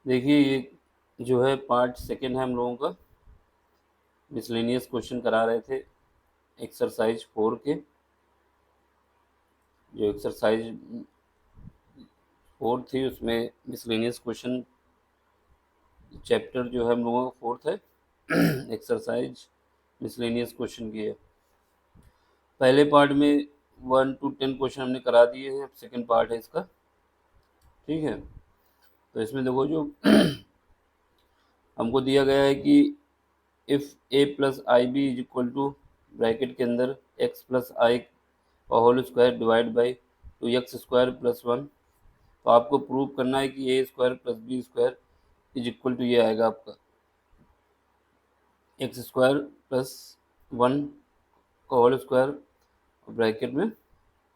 देखिए ये जो है पार्ट सेकंड है हम लोगों का। मिसलेनियस क्वेश्चन करा रहे थे एक्सरसाइज 4 के। जो एक्सरसाइज 4 थी उसमें मिसलेनियस क्वेश्चन चैप्टर जो है हम लोगों का फोर्थ है। एक्सरसाइज मिसलेनियस क्वेश्चन की है। पहले पार्ट में 1 to 10 क्वेश्चन हमने करा दिए हैं। सेकंड पार्ट है इसका। ठीक है, तो इसमें देखो जो हमको दिया गया है कि if A plus I B is equal to bracket के अंदर एक्स प्लस आई का whole square divide by 2x² plus 1। तो आपको प्रूव करना है कि A square plus B square is equal to ये आएगा आपका x² प्लस 1 का होल स्क्वायर ब्रैकेट में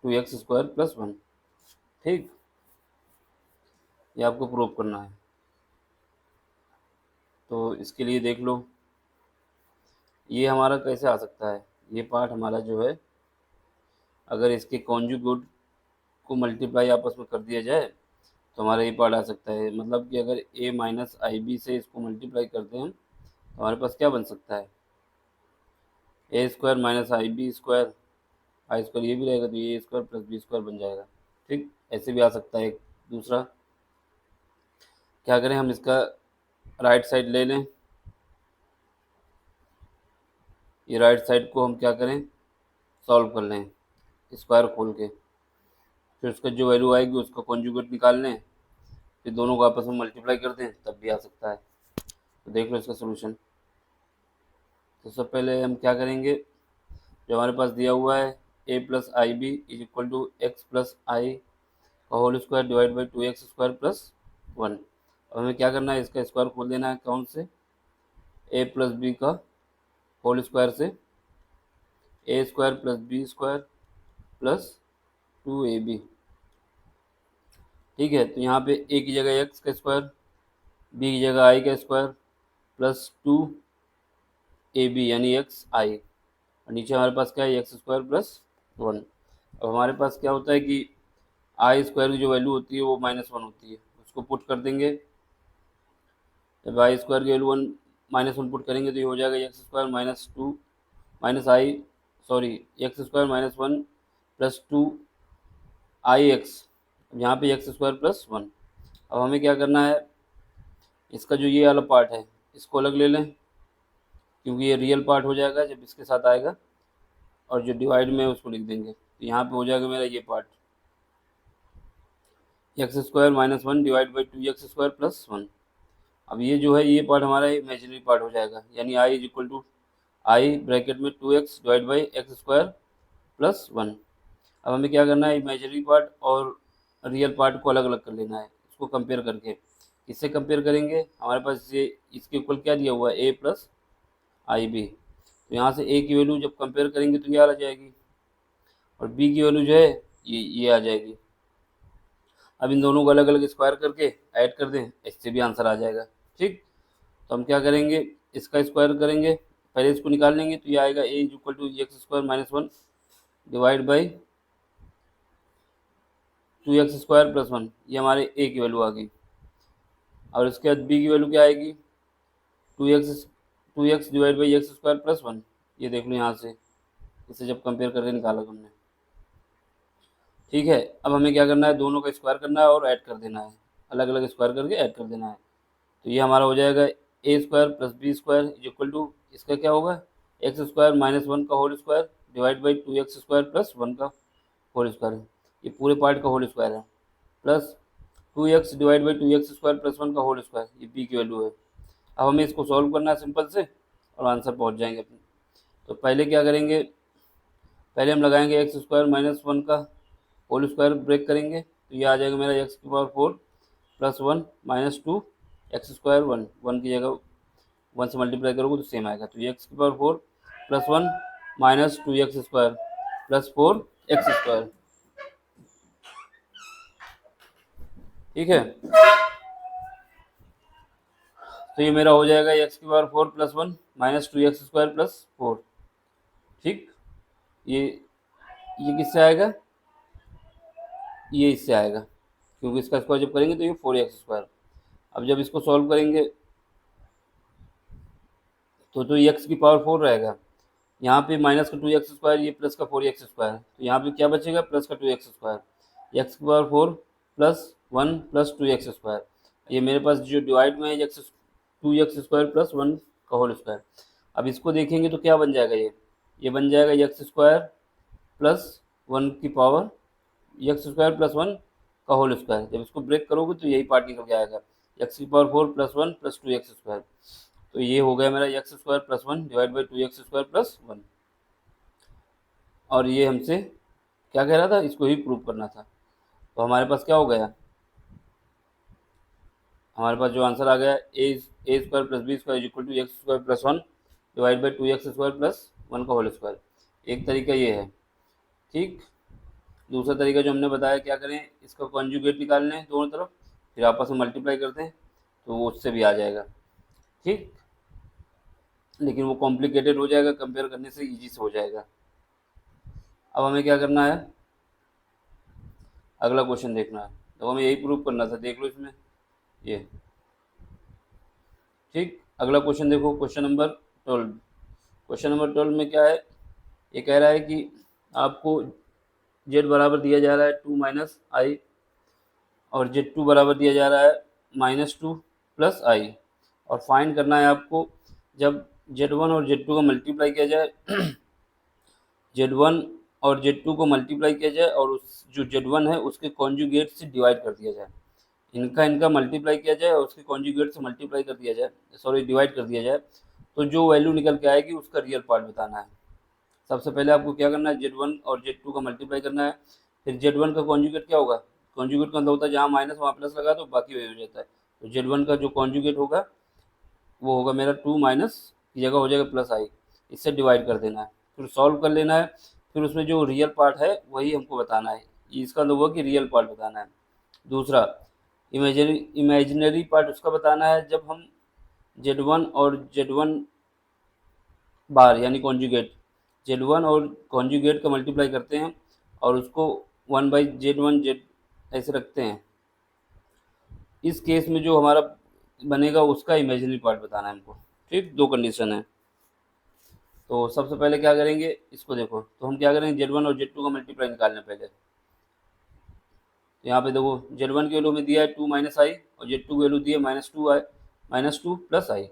2x² प्लस 1। ठीक, ये आपको प्रूव करना है। तो इसके लिए देख लो ये हमारा कैसे आ सकता है। ये पार्ट हमारा जो है, अगर इसके कॉन्जुगेट को मल्टीप्लाई आपस में कर दिया जाए तो हमारा ये पार्ट आ सकता है। मतलब कि अगर a माइनस आई बी से इसको मल्टीप्लाई करते हैं तो हमारे पास क्या बन सकता है, ए स्क्वायर माइनस आई बी स्क्वायर, आई स्क्वायर ये भी रहेगा तो A square plus B square बन जाएगा। ठीक, ऐसे भी आ सकता है। एक दूसरा क्या करें, हम इसका राइट साइड ले लें। ये राइट साइड को हम क्या करें, सॉल्व कर लें स्क्वायर खोल के। फिर उसका जो वैल्यू आएगी उसका कॉन्जुगेट निकाल लें, फिर दोनों को आपस में मल्टीप्लाई कर दें, तब भी आ सकता है। तो देख लो इसका सोल्यूशन। तो सबसे पहले हम क्या करेंगे, जो हमारे पास दिया हुआ है A plus I B is equal to x plus I का whole square divide by 2x² plus 1। अब हमें क्या करना है, इसका स्क्वायर खोल देना है। कौन से, ए प्लस बी का होल स्क्वायर से A square plus B square plus 2ab। ठीक है, तो यहाँ पे ए की जगह एक्स का स्क्वायर, बी की जगह आई का स्क्वायर प्लस 2ab यानी एक्स आई, और नीचे हमारे पास क्या है, x² प्लस 1। अब हमारे पास क्या होता है कि आई स्क्वायर की जो वैल्यू होती है वो -1 होती है, उसको पुट कर देंगे। जब आई स्क्वायर की वैल्यू -1 पुट करेंगे तो ये हो जाएगा x² माइनस 2 माइनस आई, सॉरी x² -1 प्लस 2 ix, यहाँ पे x² प्लस 1। अब हमें क्या करना है, इसका जो ये वाला पार्ट है इसको अलग ले लें, क्योंकि ये रियल पार्ट हो जाएगा जब इसके साथ आएगा, और जो डिवाइड में है उसको लिख देंगे। तो यहाँ पे हो जाएगा मेरा ये part x² -1 divide by 2x² plus 1। अब ये जो है ये पार्ट हमारा इमेजिनरी पार्ट हो जाएगा, यानी i is equal to i bracket में 2x divide by x² plus 1। अब हमें क्या करना है, इमेजिनरी पार्ट और रियल पार्ट को अलग अलग कर लेना है, इसको कंपेयर करके। किससे कंपेयर करेंगे, हमारे पास ये इसके इक्वल क्या दिया हुआ है, a प्लस आई बी। तो यहाँ से a की वैल्यू जब कंपेयर करेंगे तो ये आ जाएगी, और b की वैल्यू जो है ये आ जाएगी। अब इन दोनों को अलग अलग स्क्वायर करके ऐड कर दें, इससे भी आंसर आ जाएगा। ठीक, तो हम क्या करेंगे, इसका स्क्वायर करेंगे, पहले इसको निकाल लेंगे तो ये आएगा a is equal to x² minus 1 divide by 2x² plus 1। ये हमारे a की वैल्यू आ गई। और इसके बाद b की वैल्यू क्या आएगी, 2x divide by x² plus 1। ये देख लो यहाँ से, इसे जब कंपेयर करके निकाला हमने। ठीक है, अब हमें क्या करना है, दोनों का स्क्वायर करना है और ऐड कर देना है, अलग अलग स्क्वायर करके ऐड कर देना है। तो ये हमारा हो जाएगा a² plus B square is equal to, इसका क्या होगा, x² माइनस 1 का whole square divide by 2x² plus 1 का होल स्क्वायर। ये पूरे पार्ट का होल स्क्वायर है, plus 2x divide by 2x² plus 1 का होल स्क्वायर, ये b की वैल्यू है। अब हमें इसको सॉल्व करना है सिंपल से, और आंसर पहुंच जाएंगे अपने। तो पहले क्या करेंगे, पहले हम लगाएंगे x² माइनस 1 का होल स्क्वायर ब्रेक करेंगे, तो ये आ जाएगा मेरा x⁴ प्लस 1 माइनस 2 x² 1 की जगह 1 से मल्टीप्लाई करोगे तो सेम आएगा। तो ये x⁴ plus 1 minus 2x² plus 4x²। ठीक है, तो ये मेरा हो जाएगा x⁴ plus 1 minus 2x² plus 4। ठीक, ये किससे आएगा, ये इससे आएगा, क्योंकि इसका स्क्वायर जब करेंगे तो ये 4x²। अब जब इसको सॉल्व करेंगे तो एक्स की पावर 4 रहेगा, यहाँ पे माइनस का 2x², ये प्लस का 4x², तो यहाँ पे क्या बचेगा, प्लस का 2x², एक्स की पावर 4 प्लस 1 प्लस 2x²। ये मेरे पास जो डिवाइड में है एक्स 2x² प्लस 1 का होल स्क्वायर। अब इसको देखेंगे तो क्या बन जाएगा, ये बन जाएगा x² प्लस 1 की पावर x² प्लस 1 का होल स्क्वायर। जब इसको ब्रेक करोगे तो यही पार्ट निकल के आएगा, एक्स की पावर 4 प्लस 1 प्लस 2x²। तो ये हो गया मेरा x² plus 1 divide by 2x² plus 1। और ये हमसे क्या कह रहा था, इसको ही प्रूव करना था। तो हमारे पास क्या हो गया, हमारे पास जो आंसर आ गया a² plus b² is equal to x² plus 1 divide by 2x² plus 1 का होल स्क्वायर। एक तरीका ये है, ठीक। दूसरा तरीका जो हमने बताया, क्या करें, इसका कॉन्जुगेट निकाल लें दोनों तरफ, फिर आपस में मल्टीप्लाई करते हैं तो वो उससे भी आ जाएगा, ठीक। लेकिन वो कॉम्प्लिकेटेड हो जाएगा, कंपेयर करने से इजी से हो जाएगा। अब हमें क्या करना है, अगला क्वेश्चन देखना है। तो हमें यही प्रूव करना था, देख लो इसमें ये, ठीक। अगला क्वेश्चन देखो, क्वेश्चन नंबर 12। क्वेश्चन नंबर 12 में क्या है, ये कह रहा है कि आपको z बराबर दिया जा रहा है 2 माइनस आई और z2 बराबर दिया जा रहा है -2 प्लस आई, और फाइंड करना है आपको जब z1 और z2 का मल्टीप्लाई किया जाए z1 और z2 को मल्टीप्लाई किया जाए और उस जो z1 है उसके कॉन्जुगेट से डिवाइड कर दिया जाए, इनका मल्टीप्लाई किया जाए और उसके कॉन्जुगेट से मल्टीप्लाई कर दिया जाए, सॉरी डिवाइड कर दिया जाए, तो जो वैल्यू निकल के आएगी उसका रियल पार्ट बताना है। सबसे पहले आपको क्या करना है, z1 और z2 का मल्टीप्लाई करना है, फिर z1 का कॉन्जुगेट क्या होगा, कॉन्जुगेट का मतलब होता है जहाँ माइनस वहाँ प्लस लगा तो बाकी वही हो जाता है। तो z1 का जो कॉन्जुगेट होगा वो होगा मेरा 2 माइनस की जगह हो जाएगा प्लस आई, इससे डिवाइड कर देना है, फिर सॉल्व कर लेना है, फिर उसमें जो रियल पार्ट है वही हमको बताना है, इसका मतलब हुआ कि रियल पार्ट बताना है। दूसरा इमेजिनरी पार्ट उसका बताना है जब हम z1 और z1 बार यानी कॉन्जुगेट, z1 और कॉन्जुगेट का मल्टीप्लाई करते हैं और उसको 1/z1 ऐसे रखते हैं, इस केस में जो हमारा बनेगा उसका इमेजिनरी पार्ट बताना है हमको, ठीक। दो कंडीशन है। तो सबसे पहले क्या करेंगे, इसको देखो, तो हम क्या करेंगे, z1 और z2 का मल्टीप्लाई निकालना पहले। तो यहाँ पे देखो z1 की वैल्यू में दिया है 2 माइनस आई और z2 की वैल्यू दी है -2 प्लस आई।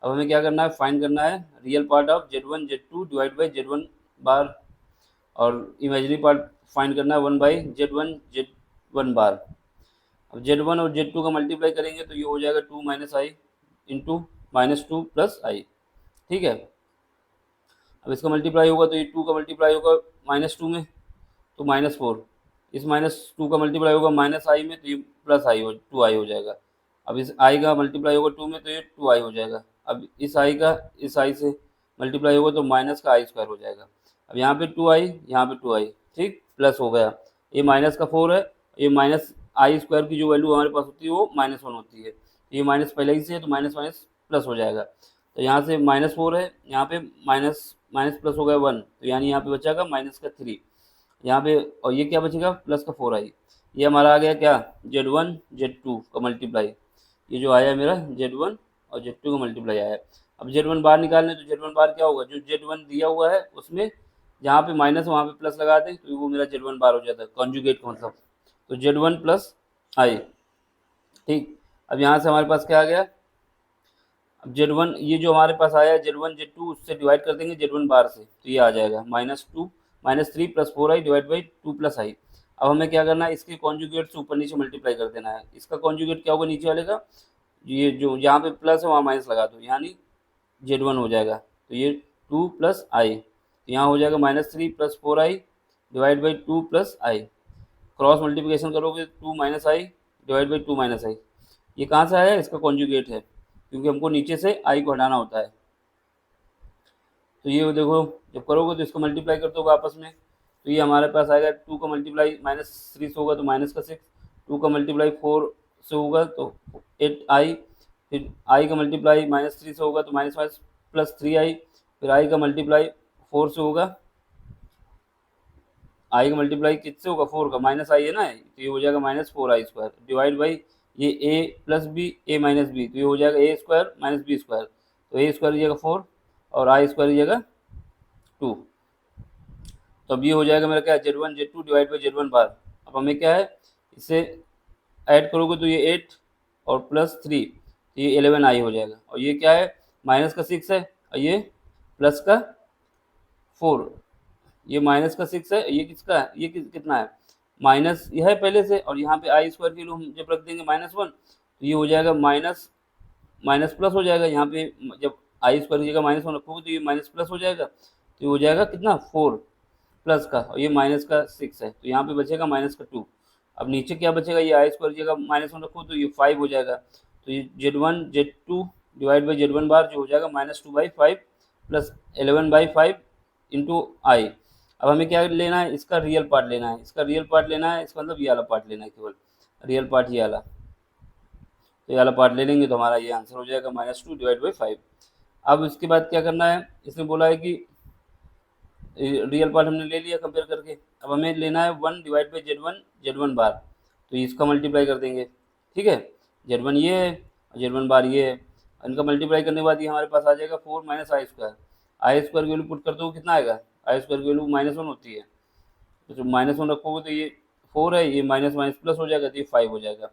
अब हमें क्या करना है, फाइंड करना है real part of z1 z2 divide by z1 बार, और इमेजिनरी पार्ट फाइंड करना है 1/z1 बार। अब z1 और z2 का मल्टीप्लाई करेंगे तो ये हो जाएगा 2 माइनस आई इंटू -2 प्लस आई, ठीक है। अब इसका मल्टीप्लाई होगा तो ये 2 का मल्टीप्लाई होगा -2 में तो -4, इस -2 का मल्टीप्लाई होगा माइनस आई में तो ये प्लस आई हो 2 आई हो जाएगा। अब इस आई का मल्टीप्लाई होगा 2 में तो ये 2 आई हो जाएगा। अब इस आई का इस आई से मल्टीप्लाई होगा तो माइनस का आई² हो जाएगा। अब यहाँ पे 2 आई, यहाँ पे 2 आई, ठीक, प्लस हो गया, ये माइनस का 4 है, ये माइनस आई² की जो वैल्यू हमारे पास होती है वो -1 होती है, ये माइनस पहले ही से है तो माइनस माइनस प्लस हो जाएगा। तो यहाँ से -4 है, यहाँ पे माइनस माइनस प्लस हो गया 1, तो यानी यहाँ पे बचेगा -3 यहाँ पे, और ये क्या बचेगा प्लस का 4 आई। ये हमारा आ गया क्या, z1 z2 का मल्टीप्लाई, ये जो आया मेरा z1 और z2 का मल्टीप्लाई आया। अब z1 बार निकालने तो z1 बार क्या होगा, जो z1 दिया हुआ है उसमें जहाँ पे माइनस वहाँ पे प्लस लगा दें तो वो मेरा z1 बार हो जाता है, कॉन्जुगेट का मतलब, तो z1 प्लस आई, ठीक। अब यहाँ से हमारे पास क्या आ गया, अब z1 ये जो हमारे पास आया है z1 z2 उससे डिवाइड कर देंगे z1 बार से तो ये आ जाएगा -3 plus 4i divide by 2 plus I. अब हमें क्या करना है, इसके कॉन्जुगेट से ऊपर नीचे मल्टीप्लाई कर देना है। इसका कॉन्जुगेट क्या होगा नीचे वाले का, ये जो जहाँ पे प्लस है वहाँ माइनस लगा दो, यानी z1 हो जाएगा, तो ये 2 प्लस आई, तो यहाँ हो जाएगा -3 plus 4i divide by 2 plus I. Cross multiplication करोगे 2 minus I divide by 2 minus I, ये कहाँ से आया, इसका कॉन्जुगेट है, क्योंकि हमको नीचे से आई को हटाना होता है। तो ये देखो जब करोगे तो इसको मल्टीप्लाई करते होगा आपस में, तो ये हमारे पास आएगा 2 का मल्टीप्लाई -3 से होगा तो माइनस का 6, 2 का मल्टीप्लाई 4 से होगा तो 8i, फिर आई का मल्टीप्लाई -3 से होगा तो माइनस माइनस प्लस 3i, फिर आई का मल्टीप्लाई 4 से होगा, आई का मल्टीप्लाई किससे होगा 4 का, माइनस आई है ना, तो ये हो जाएगा -4i² डिवाइड बाई, ये ए प्लस बी ए माइनस बी, तो ये हो जाएगा A square minus B square, तो ए स्क्वायर की जगह 4 और आई स्क्वायर की जगह 2। तो अब ये हो जाएगा मेरा क्या, Z1 Z2 divide by Z1 बार। अब हमें क्या है, इसे ऐड करोगे तो ये 8 और प्लस 3, तो ये 11 आई हो जाएगा। और ये क्या है, माइनस का 6 है और ये प्लस का 4, ये माइनस का 6 है, ये किसका है, ये कितना है, माइनस यह है पहले से, और यहाँ पे आई स्क्वायर की वैल्यू हम जब रख देंगे -1, तो ये हो जाएगा माइनस माइनस प्लस हो जाएगा। यहाँ पे जब आई स्क्वायर की जगह -1 रखोगे तो ये माइनस प्लस हो जाएगा, तो ये हो जाएगा कितना 4 प्लस का, और ये माइनस का 6 है, तो यहाँ पे बचेगा माइनस का 2। अब नीचे क्या बचेगा, ये आई स्क्वायर की जगह -1 रखो तो ये 5 हो जाएगा, तो ये Z1 Z2 divide by Z1 बार जो हो जाएगा -2/5 प्लस 11/5 इंटू आई। अब हमें क्या लेना है, इसका रियल पार्ट लेना है, इसका रियल पार्ट लेना है, इसका मतलब ये वाला पार्ट लेना है, केवल रियल पार्ट ये वाला, तो ये वाला पार्ट ले लेंगे तो हमारा ये आंसर हो जाएगा -2 डिवाइड बाई 5। अब इसके बाद क्या करना है, इसने बोला है कि रियल पार्ट हमने ले लिया कंपेयर करके, अब हमें लेना है 1 डिवाइड बाई Z1 बार, तो इसका मल्टीप्लाई कर देंगे, ठीक है। Z1 ये है और Z1 बार ये है, इनका मल्टीप्लाई करने के बाद ये हमारे पास आ जाएगा 4 माइनस आई स्क्वायर। आई स्क्वायर की वैल्यू पुट करते हो कितना आएगा, आई स्क्वायर की वैल्यू -1 होती है, तो जब -1 रखोगे तो ये 4 है, ये माइनस माइनस प्लस हो जाएगा, तो ये 5 हो जाएगा।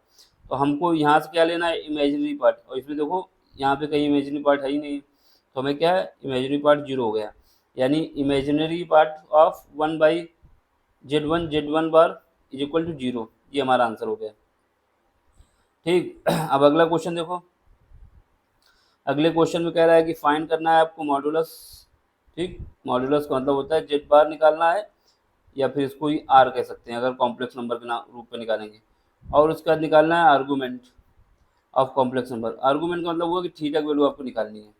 तो हमको यहाँ से क्या लेना है, इमेजिनरी पार्ट, और इसमें देखो यहाँ पे कहीं इमेजिनरी पार्ट है ही नहीं, तो हमें क्या है, इमेजिनरी पार्ट 0 हो गया, यानी imaginary part of 1/Z1 bar is equal to 0, ये हमारा आंसर हो गया, ठीक। अब अगला क्वेश्चन देखो, अगले क्वेश्चन में कह रहा है कि फाइंड करना है आपको मॉडुलस, ठीक। मॉडुलस का मतलब होता है Z बार निकालना है, या फिर इसको ही आर कह सकते हैं अगर कॉम्प्लेक्स नंबर के रूप में निकालेंगे, और उसके बाद निकालना है argument of complex number. Argument का मतलब हुआ कि थीटा की वैल्यू आपको निकालनी है,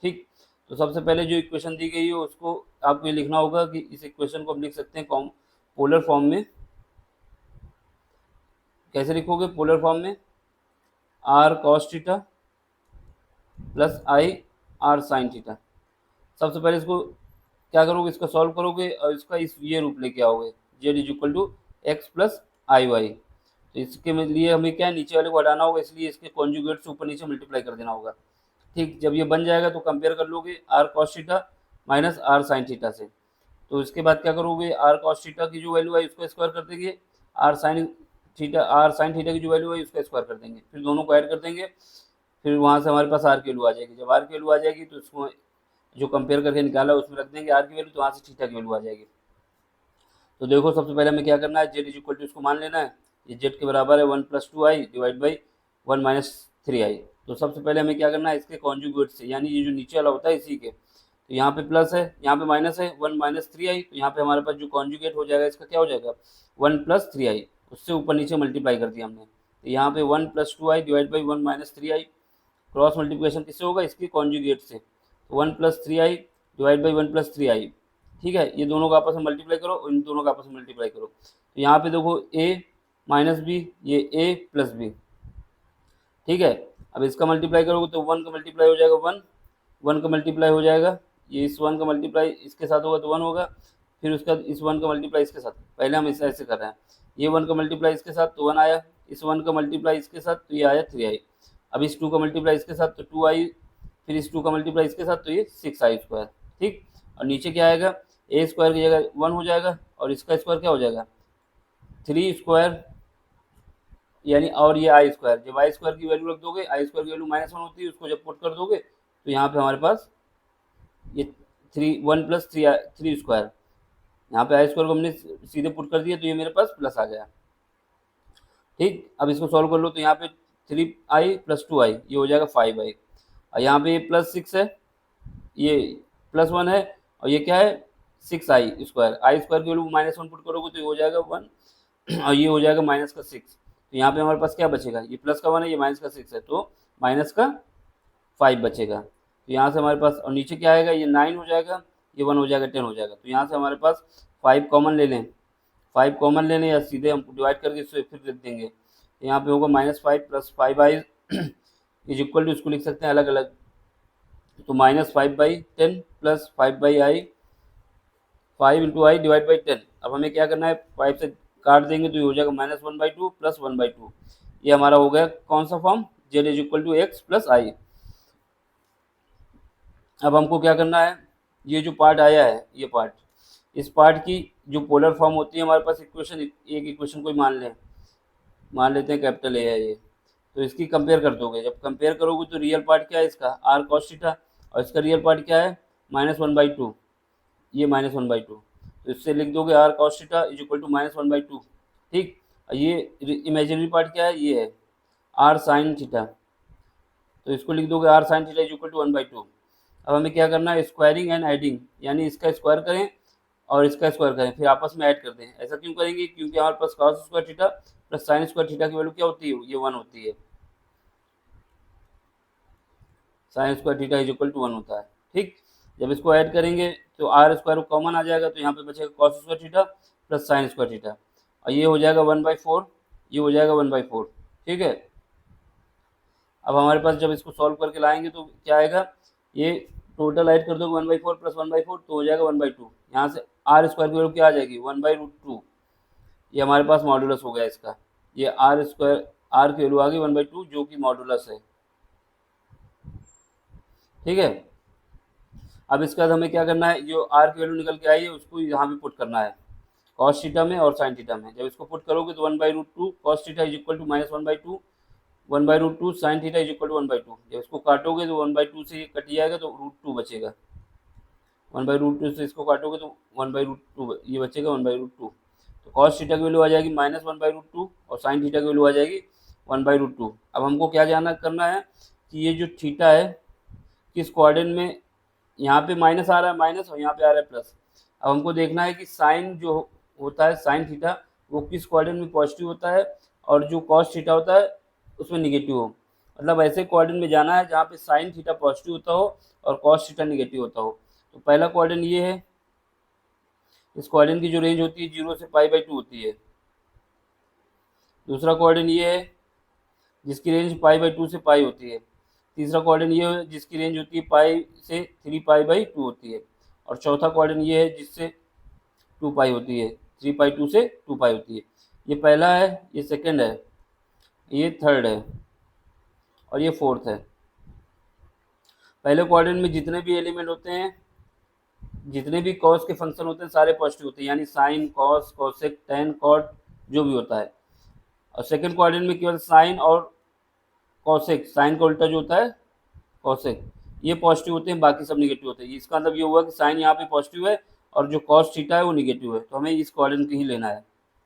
ठीक। तो सबसे पहले जो इक्वेशन दी गई है उसको आपको ये लिखना होगा कि इस इक्वेशन को हम लिख सकते हैं पोलर फॉर्म में। कैसे लिखोगे पोलर फॉर्म में, r cos theta plus i r sin theta. सबसे पहले इसको क्या करोगे, इसका सॉल्व करोगे और इसका ये रूप लेके आओगे, z is equal to x plus I Y. तो इसके लिए हमें क्या है, नीचे वाले को हटाना होगा, इसलिए इसके कॉन्जुगेट से ऊपर नीचे मल्टीप्लाई कर देना होगा, ठीक। जब ये बन जाएगा तो कंपेयर कर लोगे r cos theta minus r sin theta से। तो इसके बाद क्या करोगे, आर कॉस थीटा की जो वैल्यू है उसको स्क्वायर कर देंगे, आर साइन थीटा की जो वैल्यू है उसका स्क्वायर कर देंगे, फिर दोनों को ऐड कर देंगे, फिर वहाँ से हमारे पास आर की वैल्यू आ जाएगी। जब आर की वैल्यू आ जाएगी तो उसको जो कंपेयर करके निकाला उसमें रख देंगे आर की वैल्यू, तो वहाँ से थीटा की वैल्यू आ जाएगी। तो देखो सबसे पहले हमें क्या करना है, जेड इज इक्वल टू इसको मान लेना है, ये जेड के बराबर है 1 + 2i डिवाइड बाई 1 - 3i। तो सबसे पहले हमें क्या करना है, इसके कॉन्जुगेट से, यानी ये जो नीचे वाला होता है इसी के, तो यहाँ पे प्लस है यहाँ पे माइनस है 1 - 3i, तो यहाँ पे हमारे पास जो कॉन्जुगेट हो जाएगा इसका क्या हो जाएगा 1 + 3i, उससे ऊपर नीचे मल्टीप्लाई कर दिया हमने, तो यहाँ पे 1 + 2i divide by 1 - 3i, cross multiplication किससे होगा, इसके कॉन्जुगेट से, तो 1 + 3i डिवाइड बाई 1 + 3i, ठीक है। ये दोनों का आपस में मल्टीप्लाई करो और इन दोनों का आपस में मल्टीप्लाई करो, तो यहाँ पे देखो a माइनस बी, ये a प्लस बी, ठीक है। अब इसका मल्टीप्लाई करोगे तो 1 का मल्टीप्लाई हो जाएगा 1 का मल्टीप्लाई हो जाएगा, ये इस 1 का मल्टीप्लाई इसके साथ होगा तो 1 होगा, फिर उसका इस 1 का मल्टीप्लाई इसके साथ, पहले हम इसे ऐसे कर रहे हैं, ये 1 का मल्टीप्लाई इसके साथ तो 1 आया, इस 1 का मल्टीप्लाई इसके साथ तो ये आया 3i, अब इस 2 का मल्टीप्लाई इसके साथ तो 2i, फिर इस 2 का मल्टीप्लाई इसके साथ तो ये 6i स्क्वायर, ठीक। और नीचे क्या आएगा, ए स्क्वायर की जगह 1 हो जाएगा और इसका स्क्वायर क्या हो जाएगा 3 स्क्वायर, यानी और ये आई स्क्वायर, जब आई स्क्वायर की वैल्यू रख दोगे, आई स्क्वायर की वैल्यू -1 होती है, उसको जब पुट कर दोगे तो यहाँ पे हमारे पास ये 1 + 3 स्क्वायर, यहाँ पे आई स्क्वायर को हमने सीधे पुट कर दिया तो ये मेरे पास प्लस आ गया, ठीक। अब इसको सॉल्व कर लो तो यहाँ पे 3i + 2i ये हो जाएगा 5i, और यहाँ पे ये +6 है, ये +1 है, और ये क्या है 6i स्क्वायर, आई स्क्वायर की वैल्यू -1 पुट करोगे तो ये हो जाएगा 1 और ये हो जाएगा -6, तो यहाँ पे हमारे पास क्या बचेगा, ये प्लस का 1 है, ये -6 है, तो -5 बचेगा। तो यहाँ से हमारे पास, और नीचे क्या आएगा, ये 9 हो जाएगा, ये 1 हो जाएगा 10 हो जाएगा, तो यहाँ से हमारे पास 5 कॉमन ले लें, 5 कॉमन ले लें या सीधे हम डिवाइड करके इससे फिर लिख देंगे, तो यहाँ पे होगा -5 + 5i इज इक्वल टू, इसको लिख सकते हैं अलग अलग, तो -5/10 + 5/i, 5 × i डिवाइड बाई 10। अब हमें क्या करना है, 5 से काट देंगे तो ये हो जाएगा -1/2 + 1/2, ये हमारा हो गया कौन सा form, z is equal to x plus I. अब हमको क्या करना है, ये जो पार्ट आया है ये पार्ट, इस पार्ट की जो पोलर फॉर्म होती है हमारे पास इक्वेशन, एक इक्वेशन कोई मान लेते हैं कैपिटल ए है ये, तो इसकी कंपेयर कर दोगे। जब कंपेयर करोगे तो रियल पार्ट क्या है इसका, आर कॉस थीटा, और इसका रियल पार्ट क्या है -1/2, ये -1/2, तो इससे लिख दोगे r cos theta is equal to -1/2। ठीक, ये इमेजिनरी पार्ट क्या है, ये है आर साइन थीटा, तो इसको लिख दोगे r sin theta is equal to 1/2। अब हमें क्या करना है, स्क्वायरिंग एंड एडिंग, यानी इसका स्क्वायर करें और इसका स्क्वायर करें, फिर आपस में ऐड कर दें। ऐसा क्यों करेंगे, क्योंकि हमारे पास cos square theta plus sine square theta की वैल्यू क्या होती है, ये 1 होती है, sine square theta is equal to 1 होता है। ठीक, जब इसको ऐड करेंगे तो आर स्क्वायर कॉमन आ जाएगा, तो यहाँ पे बचेगा cos square theta plus sine square theta, और ये हो जाएगा 1/4, ये हो जाएगा 1/4। ठीक है, अब हमारे पास जब इसको सॉल्व करके लाएंगे तो क्या आएगा, ये टोटल ऐड कर दो 1/4 प्लस 1/4 तो हो जाएगा 1/2। यहाँ से आर स्क्वायर की वैल्यू क्या आ जाएगी 1/√2, ये हमारे पास मॉडुलस हो गया इसका, ये आर स्क्वायर, आर की वैल्यू आ गई 1/2 जो कि मॉडुलस है। ठीक है, अब इसके बाद हमें क्या करना है, जो आर की वैल्यू निकल के आई है उसको यहाँ पे पुट करना है कॉस थीटा में और साइन थीटा में। जब इसको पुट करोगे तो 1/√2 cos theta is equal to -1/2, 1/√2 sin theta is equal to 1/2। जब इसको काटोगे तो 1/2 से ये कट जाएगा तो √2 बचेगा, 1/√2 से इसको काटोगे तो 1/√2 ये बचेगा 1/√2। तो कॉस थीटा की वैल्यू आ जाएगी -1/√2 और साइन थीटा की वैल्यू आ जाएगी 1/√2। अब हमको क्या जाना करना है कि ये जो थीटा है किस कोऑर्डिनेट में, यहाँ पे माइनस आ रहा है माइनस और यहाँ पे आ रहा है प्लस। अब हमको देखना है कि साइन जो होता है साइन थीटा वो किस कोऑर्डिनेट में पॉजिटिव होता है और जो कॉस थीटा होता है उसमें निगेटिव हो, मतलब ऐसे कोऑर्डिनेट में जाना है जहाँ पे साइन थीटा पॉजिटिव होता हो और कॉस थीटा निगेटिव होता हो। तो पहला कोऑर्डिनेट ये है, इस कोऑर्डिनेट की जो रेंज होती है 0 से π/2 होती है। दूसरा कोऑर्डिनेट ये है जिसकी रेंज π/2 से पाई होती है। तीसरा कोऑर्डिनेट ये है जिसकी रेंज होती है पाई से 3π/2 होती है। और चौथा कोऑर्डिनेट ये है जिससे 2π होती है, 3π2 से 2π होती है। ये पहला है, ये सेकंड है, ये थर्ड है और ये फोर्थ है। पहले कोऑर्डिनेट में जितने भी एलिमेंट होते हैं, जितने भी कॉस के फंक्शन होते हैं सारे पॉजिटिव होते हैं, यानी sin cos cosec tan cot जो भी होता है। और सेकंड कोऑर्डिनेट में केवल साइन और कॉसेक, साइन का उल्टा जो होता है कॉसेक, ये पॉजिटिव होते हैं, बाकी सब निगेटिव होते हैं। इसका मतलब ये हुआ कि साइन यहाँ पे पॉजिटिव है और जो कॉस थीटा है वो निगेटिव है, तो हमें इस कोऑर्डिनेट को ही लेना है।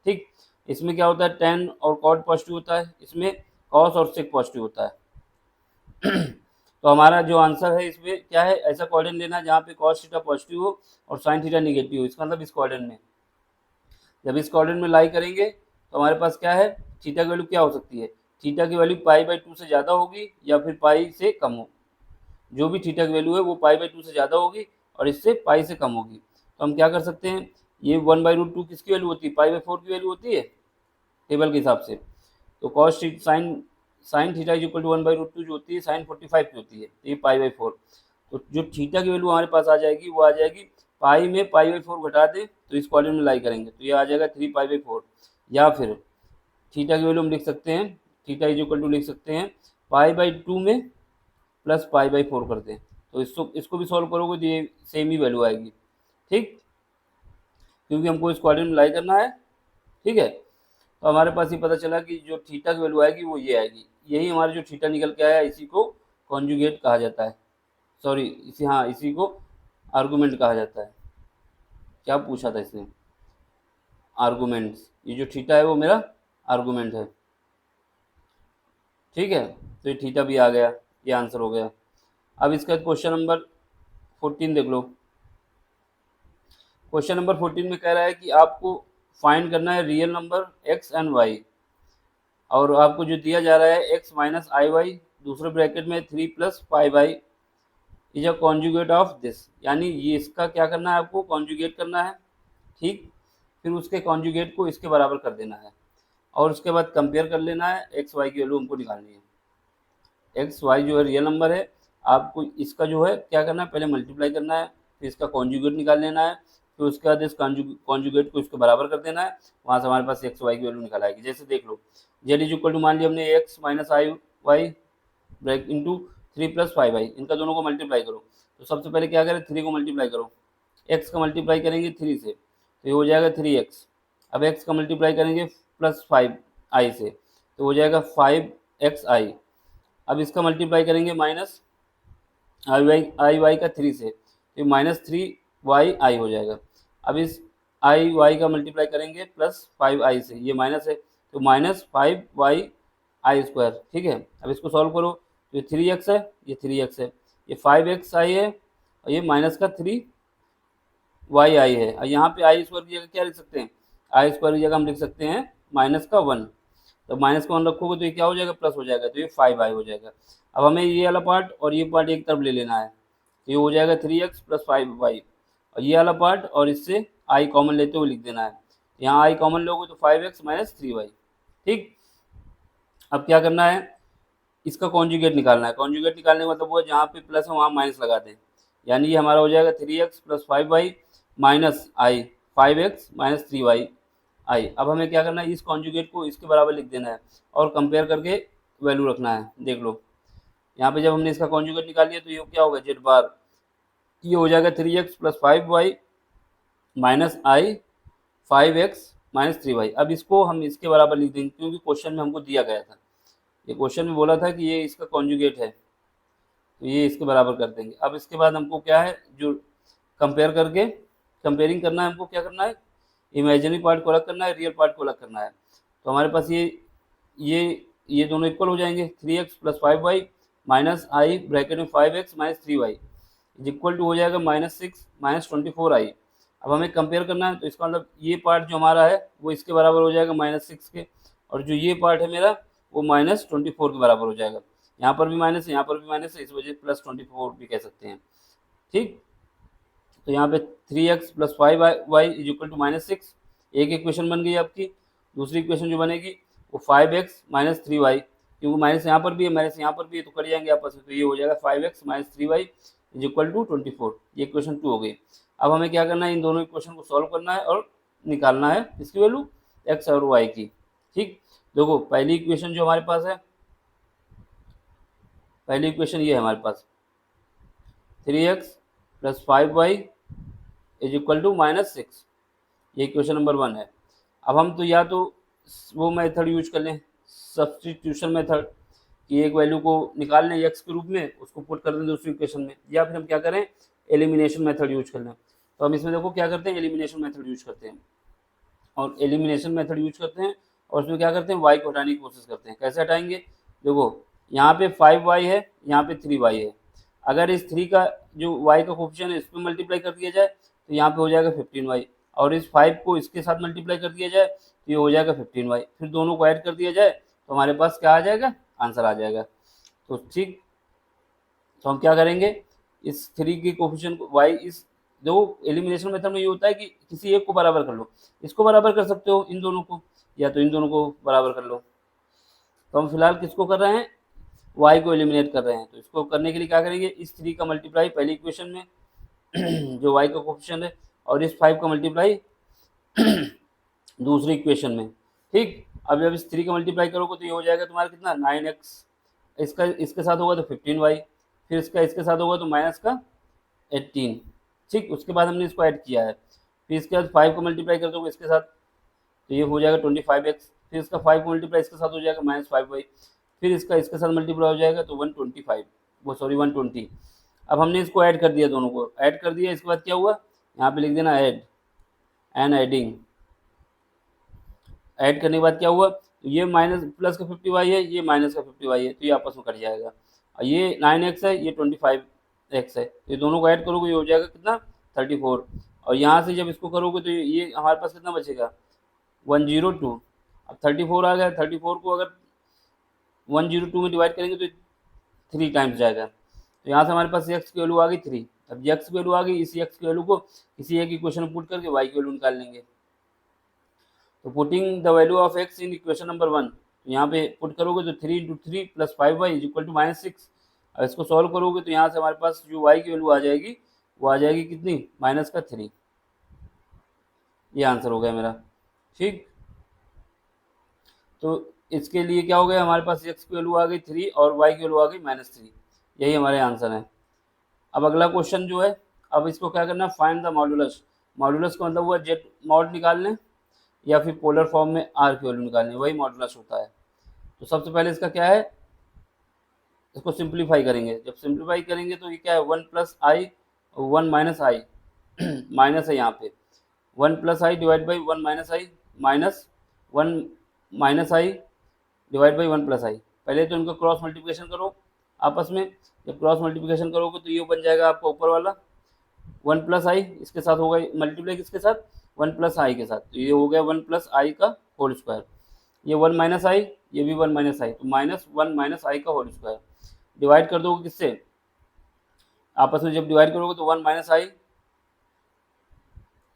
ठीक, इसमें क्या होता है टेन और कॉट पॉजिटिव होता है, इसमें कॉस और सेक पॉजिटिव होता है। तो हमारा जो आंसर है इसमें क्या है, ऐसा कोऑर्डिनेट लेना है जहाँ पे कॉस थीटा पॉजिटिव हो और साइन थीटा निगेटिव हो। इसका मतलब इस कोऑर्डिनेट में, जब इस कोऑर्डिनेट में लाई करेंगे तो हमारे पास क्या है, थीटा की वैल्यू क्या हो सकती है, थीटा की वैल्यू π/2 से ज़्यादा होगी या फिर पाई से कम हो। जो भी थीटा की वैल्यू है वो π/2 से ज़्यादा होगी और इससे पाई से कम होगी। तो हम क्या कर सकते हैं, ये 1/√2 किसकी वैल्यू होती है, π/4 की वैल्यू होती है टेबल के हिसाब से। तो cos sin theta is equal to 1/√2 जो होती है साइन 45 की होती है, तो ये π/4। तो जो थीटा की वैल्यू हमारे पास आ जाएगी वो आ जाएगी पाई में π/4 घटा दें तो इस कोऑर्डिनेट में लाई करेंगे तो ये आ जाएगा 3π/4। या फिर थीटा की वैल्यू हम लिख सकते हैं, थीटा इज इक्वल टू लिख सकते हैं π/2 में प्लस π/4 कर दें, तो इसको भी सॉल्व करोगे तो ये सेम ही वैल्यू आएगी। ठीक, क्योंकि हमको इस कोऑर्डिनेट में लाई करना है। ठीक है, तो हमारे पास ये पता चला कि जो थीटा की वैल्यू आएगी वो ये आएगी, यही हमारा जो थीटा निकल के आया इसी को कॉन्जुगेट कहा जाता है, सॉरी इसी को आर्गूमेंट कहा जाता है। क्या पूछा था इसने, आर्गूमेंट्स, ये जो थीटा है वो मेरा आर्गूमेंट है। ठीक है, तो ये थीटा भी आ गया, ये आंसर हो गया। अब इसका क्वेश्चन नंबर 14 देख लो। क्वेश्चन नंबर 14 में कह रहा है कि आपको फाइंड करना है real number x and y, और आपको जो दिया जा रहा है x माइनस आई वाई दूसरे ब्रैकेट में 3 plus pi y is a conjugate of this, यानी ये इसका क्या करना है, आपको कॉन्जुगेट करना है। ठीक, फिर उसके कॉन्जुगेट को इसके बराबर कर देना है और उसके बाद कंपेयर कर लेना है, एक्स वाई की वैल्यू हमको निकालनी है। एक्स वाई जो है रियल नंबर है, आपको इसका जो है क्या करना है, पहले मल्टीप्लाई करना है, फिर इसका कॉन्जुगेट निकाल लेना है, फिर उसके बाद इस कॉन्जुगेट को इसके बराबर कर देना है, वहाँ से हमारे पास एक्स वाई की वैल्यू निकल आएगी। जैसे देख लो, जेड इज इक्वल टू, मान लिया हमने x minus i Y bracket into 3 plus 5 आई, इनका दोनों को मल्टीप्लाई करो। तो सबसे पहले क्या करें, 3 को मल्टीप्लाई करो, एक्स का मल्टीप्लाई करेंगे 3 से तो ये हो जाएगा 3x। अब एक्स का मल्टीप्लाई करेंगे प्लस 5 आई से तो हो जाएगा 5x आई। अब इसका मल्टीप्लाई करेंगे माइनस आई वाई का 3 से तो माइनस 3y आई हो जाएगा। अब इस आई वाई का मल्टीप्लाई करेंगे प्लस 5i से, ये माइनस है तो माइनस 5y आई स्क्वायर। ठीक है, अब इसको सॉल्व करो तो ये 3x है, ये 3x है, ये 5x आई है और ये माइनस का 3y आई है। और यहाँ पे आई स्क्वायर की जगह क्या लिख सकते हैं, आई स्क्वायर की जगह हम लिख सकते हैं माइनस का 1। तो माइनस का 1 रखोगे तो ये क्या हो जाएगा, प्लस हो जाएगा, तो ये 5i हो जाएगा। अब हमें ये वाला पार्ट और ये पार्ट एक तरफ ले लेना है, तो ये हो जाएगा 3x प्लस 5y, और ये वाला पार्ट और इससे आई कॉमन लेते हुए लिख देना है। यहाँ आई कॉमन लोगे तो 5x माइनस 3y। ठीक, अब क्या करना है, इसका कॉन्जुगेट निकालना है। कॉन्जुगेट निकालने का मतलब वो जहाँ पे प्लस है वहाँ माइनस लगा दें, यानी ये हमारा हो जाएगा 3x प्लस 5y माइनस आई 5x माइनस 3y आई। अब हमें क्या करना है, इस कॉन्जुगेट को इसके बराबर लिख देना है और कंपेयर करके वैल्यू रखना है। देख लो, यहाँ पे जब हमने इसका कॉन्जुगेट निकाल लिया तो ये क्या होगा, जेड बार, ये हो जाएगा 3x प्लस 5y माइनस आई 5x माइनस 3y। अब इसको हम इसके बराबर लिख देंगे क्योंकि क्वेश्चन में हमको दिया गया था, ये क्वेश्चन में बोला था कि ये इसका कॉन्जुगेट है, तो ये इसके बराबर कर देंगे। अब इसके बाद हमको क्या है, जो कंपेयर करके कंपेयरिंग करना है, हमको क्या करना है, इमेजिनरी पार्ट को अलग करना है, रियल पार्ट को अलग करना है। तो हमारे पास ये दोनों इक्वल हो जाएंगे, 3x प्लस 5y माइनस आई ब्रैकेट में 5x minus 3y is equal to हो जाएगा माइनस 6 माइनस 24i। अब हमें कंपेयर करना है तो इसका मतलब ये पार्ट जो हमारा है वो इसके बराबर हो जाएगा माइनस 6 के, और जो ये पार्ट है मेरा वो माइनस 24 के बराबर हो जाएगा। यहाँ पर भी माइनस है, यहाँ पर भी माइनस है, इस वजह से प्लस 24 भी कह सकते हैं। ठीक, तो यहाँ पे 3x plus 5y is equal to minus 6, एक इक्वेशन बन गई आपकी। दूसरी इक्वेशन जो बनेगी वो 5x माइनस 3y, क्योंकि माइनस यहाँ पर भी है माइनस यहाँ पर भी है तो कट जाएंगे आपस में, तो ये हो जाएगा 5x minus 3y is equal to 24। ये इक्वेशन 2 हो गई। अब हमें क्या करना है, इन दोनों इक्वेशन को सॉल्व करना है और निकालना है इसकी वैल्यू x और y की। ठीक, देखो पहली इक्वेशन जो हमारे पास है, पहली इक्वेशन ये है हमारे पास 3x plus 5y is equal to minus 6, ये इक्वेशन नंबर 1 है। अब हम तो या तो वो मेथड यूज कर लें, सब्स्टिट्यूशन मेथड, कि एक वैल्यू को निकाल लें x के रूप में, उसको पुट कर दें दूसरी इक्वेशन में, या फिर हम क्या करें, एलिमिनेशन मेथड यूज कर लें। तो हम इसमें देखो क्या करते हैं, एलिमिनेशन मेथड यूज करते हैं, और एलिमिनेशन मेथड यूज करते हैं और उसमें क्या करते हैं, y को हटाने की कोशिश करते हैं। कैसे हटाएंगे, देखो यहाँ पे 5y है, यहाँ पे 3y है। अगर इस 3 का जो y का कोफिशिएंट है इस पर मल्टीप्लाई कर दिया जाए तो यहाँ पे हो जाएगा 15y, और इस 5 को इसके साथ मल्टीप्लाई कर दिया जाए तो ये हो जाएगा 15y, फिर दोनों को ऐड कर दिया जाए तो हमारे पास क्या आ जाएगा, आंसर आ जाएगा। तो ठीक, तो हम क्या करेंगे, इस 3 के कोफिशिएंट को y, इस जो एलिमिनेशन मेथड में ये होता है कि किसी एक को बराबर कर लो, इसको बराबर कर सकते हो इन दोनों को, या तो इन दोनों को बराबर कर लो। तो हम फिलहाल किसको कर रहे हैं, y को एलिमिनेट कर रहे हैं। तो इसको करने के लिए क्या करेंगे, इस 3 का मल्टीप्लाई पहली इक्वेशन में जो y का कोफिशिएंट है, और इस 5 का मल्टीप्लाई दूसरी इक्वेशन में। ठीक, अब जब इस 3 का मल्टीप्लाई करोगे तो ये हो जाएगा तुम्हारा कितना, 9x, इसका इसके साथ होगा तो 15y, फिर इसका इसके साथ होगा तो माइनस का 18। ठीक, उसके बाद हमने इसको ऐड किया है, फिर इसके बाद 5 को मल्टीप्लाई कर दोगे इसके साथ तो ये हो जाएगा 25x, फिर इसका 5 को मल्टीप्लाई इसके साथ हो जाएगा माइनस 5y, फिर इसका इसके साथ मल्टीप्लाई हो जाएगा तो 120। अब हमने इसको ऐड कर दिया, दोनों को ऐड कर दिया, इसके बाद क्या हुआ, यहाँ पे लिख देना ऐड, एंड एडिंग, ऐड करने के बाद क्या हुआ, ये माइनस प्लस का 50y है, ये माइनस का 50y है, तो ये आपस में कट जाएगा, और ये 9x है, ये 25x है, ये दोनों को ऐड करोगे ये हो जाएगा कितना, 34, और यहाँ से जब इसको करोगे तो ये हमारे पास कितना बचेगा, 102। अब 34 आ गया, 34 को अगर 102 में डिवाइड करेंगे तो 3 टाइम्स जाएगा, तो यहाँ से हमारे पास x की वैल्यू आ गई 3। अब x की वैल्यू आ गई, इसी x की वैल्यू को किसी एक इक्वेशन में पुट करके y की वैल्यू निकाल लेंगे। तो putting the value of x in equation number 1, यहाँ पे पुट करोगे तो 3 into 3 plus 5y is equal to minus 6। अब इसको सॉल्व करोगे तो यहाँ से हमारे पास जो y की वैल्यू आ जाएगी वो आ जाएगी कितनी, माइनस का 3। ये आंसर हो गया मेरा। ठीक, तो इसके लिए क्या हो गया, हमारे पास एक्स की वैल्यू आ गई 3 और वाई की वैल्यू आ गई -3। यही हमारे आंसर है। अब अगला क्वेश्चन जो है, अब इसको क्या करना है, फाइंड द मॉड्यूलस। मॉड्यूलस का मतलब हुआ जेड मॉड निकालने या फिर पोलर फॉर्म में आर की वैल्यू निकालनी, वही मॉड्यूलस होता है। तो सबसे पहले इसका क्या है, इसको सिंप्लीफाई करेंगे। जब सिंप्लीफाई करेंगे तो ये क्या है, 1 plus I 1 minus I minus है यहाँ पे, 1 plus I divide by 1 minus I minus 1 minus I divide by 1 plus I. पहले तो इनको क्रॉस मल्टीप्लिकेशन करो आपस में। जब क्रॉस मल्टीप्लिकेशन करोगे तो ये बन जाएगा आपका ऊपर वाला 1 प्लस आई, इसके साथ होगा मल्टीप्लाई किसके साथ, 1 प्लस आई के साथ, तो ये हो गया 1 प्लस आई का होल स्क्वायर। ये 1 माइनस आई, ये भी 1 माइनस आई, तो -1 माइनस आई का होल स्क्वायर। डिवाइड कर दोगे किससे, आपस में जब डिवाइड करोगे तो 1 माइनस आई,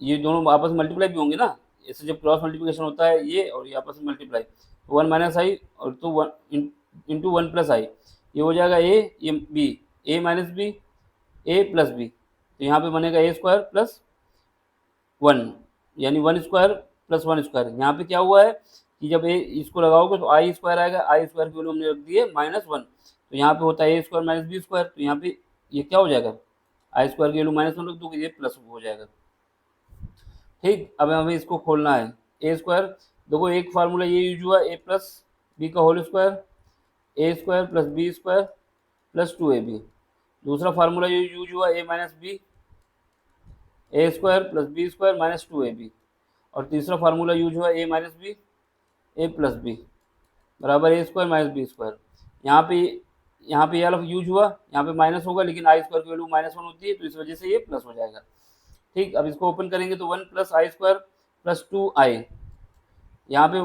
ये दोनों आपस में मल्टीप्लाई भी होंगे ना, इससे जब क्रॉस मल्टीप्लिकेशन होता है ये और ये आपस में मल्टीप्लाई, तो 1 माइनस आई और तो 1 इंटू 1 प्लस आई, ये हो जाएगा ए, ये B, A minus B, A plus B, तो यहाँ पे बनेगा ए स्क्वायर प्लस 1, यानी 1 स्क्वायर प्लस 1 स्क्वायर। यहाँ पे क्या हुआ है कि जब ए इसको लगाओगे तो आई स्क्वायर आएगा, आई स्क्वायर की वैल्यू हमने रख दी है -1, तो यहाँ पे होता है ए स्क्वायर माइनस बी स्क्वायर, तो यहाँ पे ये क्या हो जाएगा, आई स्क्वायर की वैल्यू -1 रख दोगे, ये प्लस हो जाएगा। ठीक, अब हमें इसको खोलना है। ए स्क्वायर, देखो एक फार्मूला ये यूज हुआ, ए प्लस बी का whole square, A square plus B square plus 2ab। दूसरा फार्मूला ये यूज हुआ, A minus B, A square plus B square minus 2ab। और तीसरा फार्मूला यूज हुआ, A minus B, A plus B बराबर A square minus B square. यहाँ पे ये वाला यूज हुआ, यहाँ पे माइनस होगा, लेकिन आई स्क्वायर की वैल्यू -1 होती है, तो इस वजह से ये प्लस हो जाएगा। ठीक, अब इसको ओपन करेंगे तो 1 plus I square plus 2i, यहाँ पे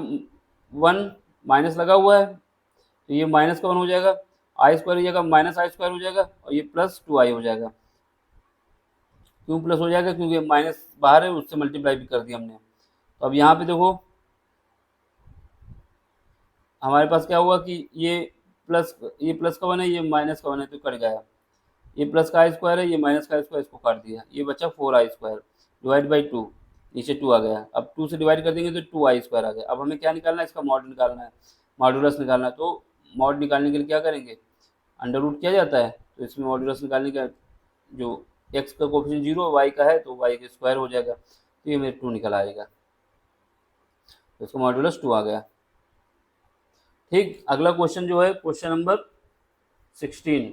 1 माइनस लगा हुआ है, तो ये माइनस का 1 हो जाएगा, आई स्क्वायर की जगह माइनस आई स्क्वायर हो जाएगा, और ये प्लस 2i हो जाएगा। क्यों प्लस हो जाएगा, क्योंकि माइनस बाहर है, उससे मल्टीप्लाई भी कर दिया हमने। तो अब यहाँ पे देखो हमारे पास क्या हुआ कि ये प्लस का 1 है, ये माइनस का 1 है, तो कट गया। ये प्लस का आई स्क्वायर है, ये माइनस का आई स्क्वायर, इसको काट दिया, ये बचा 4i स्क्वायर डिवाइड बाई 2, नीचे 2 आ गया। अब 2 से डिवाइड कर देंगे तो 2i स्क्वायर आ गया। अब हमें क्या निकालना है, इसका मॉड निकालना है, मॉडुलस निकालना है। तो मॉड निकालने के लिए क्या करेंगे, अंडर रूट किया जाता है, तो इसमें मॉडुलस निकालने का जो x का कोफिशिएंट 0 y का है तो y का स्क्वायर हो जाएगा, तो ये मेरे 2 निकल आएगा, तो इसका मॉडुलस 2 आ गया। ठीक, अगला क्वेश्चन जो है क्वेश्चन नंबर 16।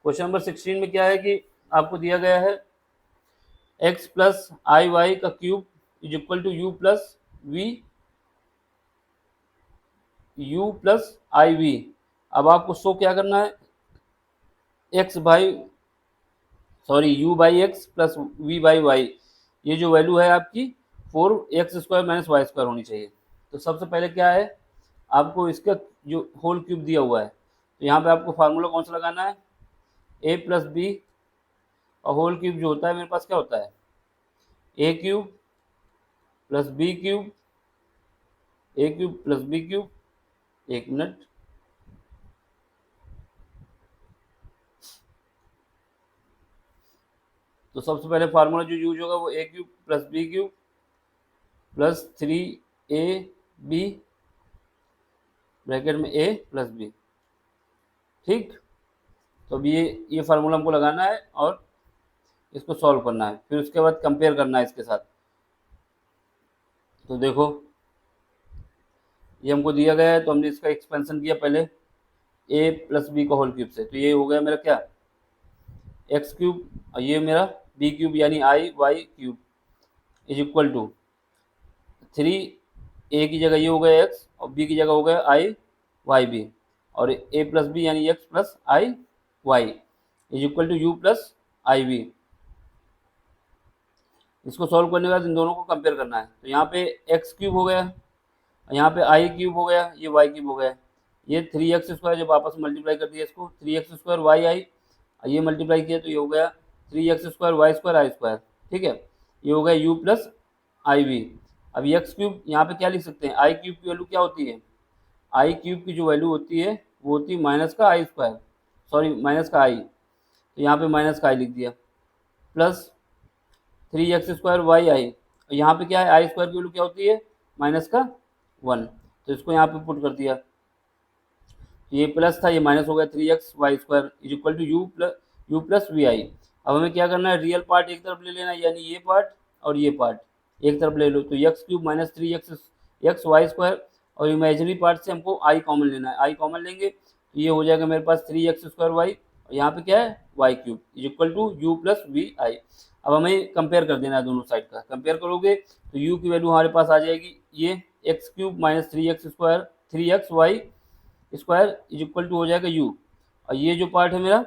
क्वेश्चन नंबर 16 में क्या है कि आपको दिया गया है x प्लस आई वाई का cube is equal to you plus i v. अब आपको शो क्या करना है, u by x plus v by y, ये जो वैल्यू है आपकी 4x square minus Y square होनी चाहिए। तो सबसे पहले क्या है, आपको इसका जो होल क्यूब दिया हुआ है, तो यहाँ पे आपको फार्मूला कौन सा लगाना है, a प्लस बी और होल क्यूब जो होता है मेरे पास क्या होता है, A cube plus B cube, A cube plus B cube. एक मिनट, तो सबसे पहले फार्मूला जो यूज होगा वो A cube plus B cube plus 3ab bracket में a प्लस बी। ठीक, तो अब ये फार्मूला हमको लगाना है और इसको सॉल्व करना है, फिर उसके बाद कंपेयर करना है इसके साथ। तो देखो ये हमको दिया गया है, तो हमने इसका एक्सपेंशन किया पहले a प्लस बी का होल क्यूब से, तो ये हो गया मेरा क्या, एक्स क्यूब, और ये मेरा बी क्यूब यानी I Y cube is equal to 3, A की जगह ये हो गया एक्स और बी की जगह हो गया आई वाई बी, और ए प्लस बी यानी x plus I y is equal to you plus i v. इसको सॉल्व करने के बाद इन दोनों को कंपेयर करना है, तो यहाँ पे एक्स क्यूब हो गया, यहाँ पे आई क्यूब हो गया, ये वाई क्यूब हो गया, ये 3x स्क्वायर जब आपस में मल्टीप्लाई कर दिया इसको 3x स्क्वायर वाई आई, ये मल्टीप्लाई किया तो ये हो गया 3x स्क्वायर वाई स्क्वायर आई स्क्वायर। ठीक है, ये हो गया यू प्लस आई वी। अब एक्स क्यूब यहाँ पे क्या लिख सकते हैं, आई क्यूब की वैल्यू क्या होती है, आई क्यूब की जो वैल्यू होती है वो होती है माइनस का आई स्क्वायर, सॉरी माइनस का आई, तो यहाँ पे माइनस का आई लिख दिया, प्लस 3x स्क्वायर वाई आई, यहाँ पे क्या है, आई स्क्वायर की वैल्यू क्या होती है, माइनस का 1, तो इसको यहाँ पे पुट कर दिया, ये प्लस था, ये माइनस हो गया, 3x² is equal to you plus V I. अब हमें क्या करना है, रियल पार्ट एक तरफ ले लेना है, यानी ये पार्ट और ये पार्ट एक तरफ ले लो, तो x³ माइनस 3x² और इमेजिनरी पार्ट से हमको आई कॉमन लेना है, आई कॉमन लेंगे तो ये हो जाएगा मेरे पास 3x² और यहाँ पे क्या है y³ is equal to you plus V I. अब हमें कंपेयर कर देना है दोनों साइड का, कंपेयर करोगे तो u की वैल्यू हमारे पास आ जाएगी ये x³ minus 3x² is equal to हो जाएगा u, और ये जो पार्ट है मेरा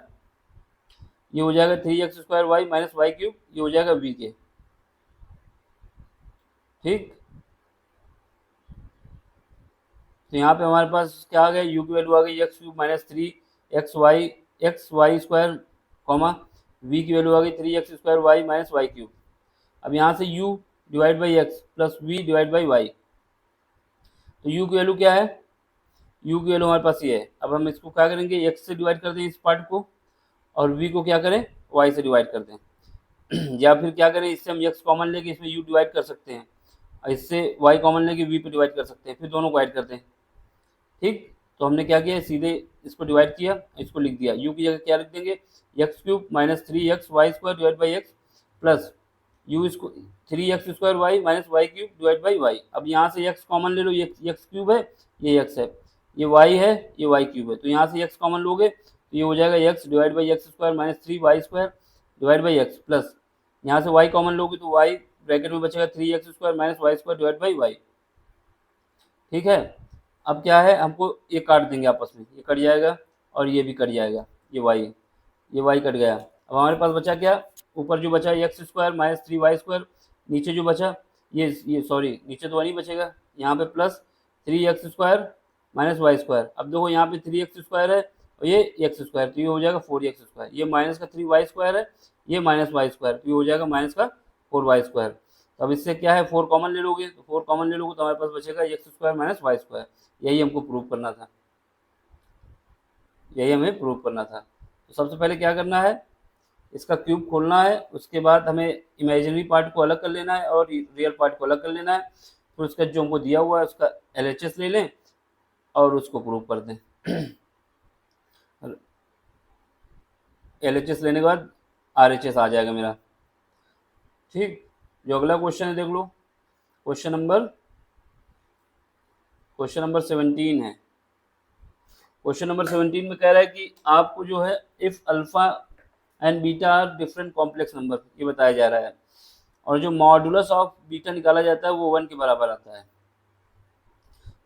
ये हो जाएगा 3x² माइनस y³, ये हो जाएगा v के, ठीक। तो यहाँ पे हमारे पास क्या आ गया, u की वैल्यू आ गई x³ minus 3xy² comma v की वैल्यू आ गई 3x² माइनस y³। अब यहाँ से u divide by x plus v divide by y, तो u की वैल्यू क्या है, u की वैल्यू हमारे पास ये है। अब हम इसको क्या करेंगे, x से डिवाइड कर दें इस पार्ट को, और v को क्या करें, y से डिवाइड कर दें या फिर क्या करें, इससे हम x कॉमन लेके इसमें u डिवाइड कर सकते हैं, और इससे y कॉमन लेके v पे डिवाइड कर सकते हैं, फिर दोनों को ऐड करते हैं, ठीक। तो हमने क्या किया, सीधे इसको डिवाइड किया, इसको लिख दिया, u की जगह क्या लिख देंगे, x³ minus 3xy² divide by x plus you इसको 3x² minus y³ divide by Y. अब यहाँ से x कॉमन ले लो, ये x³ है, ये x है, ये y है, ये y³ है, तो यहाँ से x कॉमन लोगे तो ये हो जाएगा x divide by x² minus 3y² divide by x plus यहाँ से y कॉमन लोगे तो y ब्रैकेट में बचेगा 3x² minus y² divide by Y, ठीक है। अब क्या है, हमको ये काट देंगे आपस में, ये कट जाएगा और ये भी कट जाएगा, ये y कट गया। अब हमारे पास बचा क्या, ऊपर जो बचा x² माइनस 3y², नीचे जो बचा ये सॉरी नीचे तो नहीं बचेगा, यहाँ पे प्लस 3x² माइनस y²। अब देखो यहाँ पे 3x² है और ये x², तो ये हो जाएगा 4x², ये माइनस का 3y² है, ये माइनस y², तो ये हो जाएगा माइनस का 4y²। तो अब इससे क्या है, 4 कॉमन ले लोगे, तो 4 कॉमन ले लोगे तो हमारे पास बचेगा x² माइनस y²। यही हमको प्रूव करना था, यही हमें प्रूव करना था। तो सबसे पहले क्या करना है, इसका क्यूब खोलना है, उसके बाद हमें इमेजिनरी पार्ट को अलग कर लेना है और रियल पार्ट को अलग कर लेना है, फिर उसका जो हमको दिया हुआ है उसका LHS ले लें और उसको प्रूव कर दें LHS लेने के बाद RHS आ जाएगा मेरा, ठीक। जो अगला क्वेश्चन है देख लो, क्वेश्चन नंबर 17 है। क्वेश्चन नंबर 17 में कह रहा है कि आपको जो है if alpha and beta are different complex number, ये बताया जा रहा है, और जो मॉडुलस ऑफ बीटा निकाला जाता है वो 1 के बराबर आता है,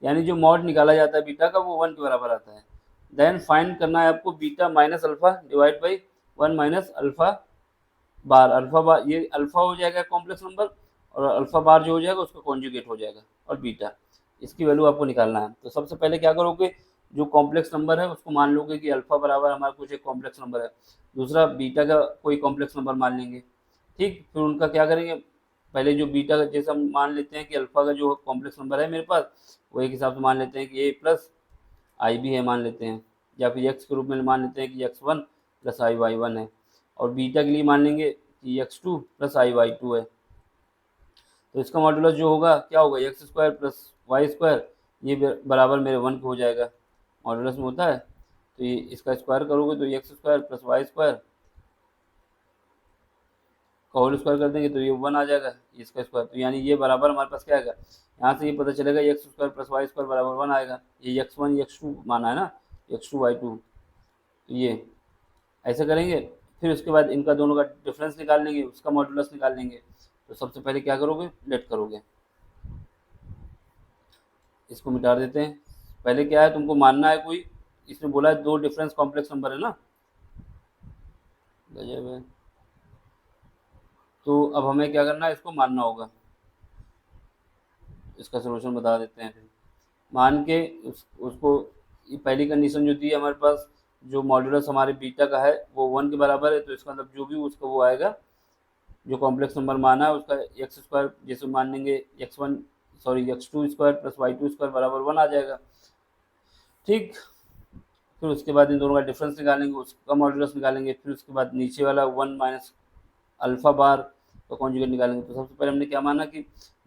यानी जो मॉड निकाला जाता है बीटा का वो 1 के बराबर आता है। देन फाइंड करना है आपको beta minus alpha divide by 1 minus alpha bar, ये अल्फा हो जाएगा कॉम्प्लेक्स नंबर और अल्फा बार जो हो जाएगा उसका कॉन्जुगेट हो जाएगा, और बीटा, इसकी वैल्यू आपको निकालना है। तो सबसे पहले क्या करोगे, जो कॉम्प्लेक्स नंबर है उसको मान लोगे कि अल्फा बराबर हमारा कुछ एक कॉम्प्लेक्स नंबर है, दूसरा बीटा का कोई कॉम्प्लेक्स नंबर मान लेंगे, ठीक। फिर उनका क्या करेंगे, पहले जो बीटा का जैसे हम मान लेते हैं कि अल्फा का जो कॉम्प्लेक्स नंबर है मेरे पास वो एक हिसाब से मान लेते हैं कि ए प्लस आई भी है मान लेते हैं, या फिर एक्स के रूप में मान लेते हैं कि x1 प्लस आई वाई 1 है, और बीटा के लिए मान लेंगे कि x2 प्लस आई वाई 2 है। तो इसका मॉडुलस जो होगा क्या होगा, x² प्लस y², ये बराबर मेरे 1 के हो जाएगा, मॉडुलस में होता है, तो ये इसका स्क्वायर करोगे तो x² प्लस y² का होल स्क्वायर कर देंगे तो ये 1 आ जाएगा, इसका स्क्वायर, तो यानी ये बराबर हमारे पास क्या आएगा, यहाँ से ये पता चलेगा x² प्लस y² बराबर 1 आएगा, ये x1 x2 माना है ना, x2 y2, तो ये ऐसे करेंगे। फिर उसके बाद इनका दोनों का डिफरेंस निकाल लेंगे, उसका मॉडुलस निकाल लेंगे। तो सबसे पहले क्या करोगे, लेट करोगे, इसको मिटा देते हैं। पहले क्या है, तुमको मानना है कोई, इसमें बोला है 2 डिफरेंस कॉम्प्लेक्स नंबर है ना, गजब है। तो अब हमें क्या करना है, इसको मानना होगा, इसका सोल्यूशन बता देते हैं। फिर मान के उसको पहली कंडीशन जो दी है हमारे पास, जो मॉडुलस हमारे बीटा का है वो 1 के बराबर है, तो इसका मतलब जो भी उसका वो आएगा, जो कॉम्प्लेक्स नंबर माना है उसका x² जैसे मान लेंगे x2² प्लस y2² बराबर 1 आ जाएगा, ठीक। फिर उसके बाद इन दोनों का डिफरेंस निकालेंगे, उसका मॉडुलस निकालेंगे, फिर उसके बाद नीचे वाला 1 माइनस अल्फा बार तो कॉन्जुगेट निकालेंगे। तो सबसे पहले हमने क्या माना कि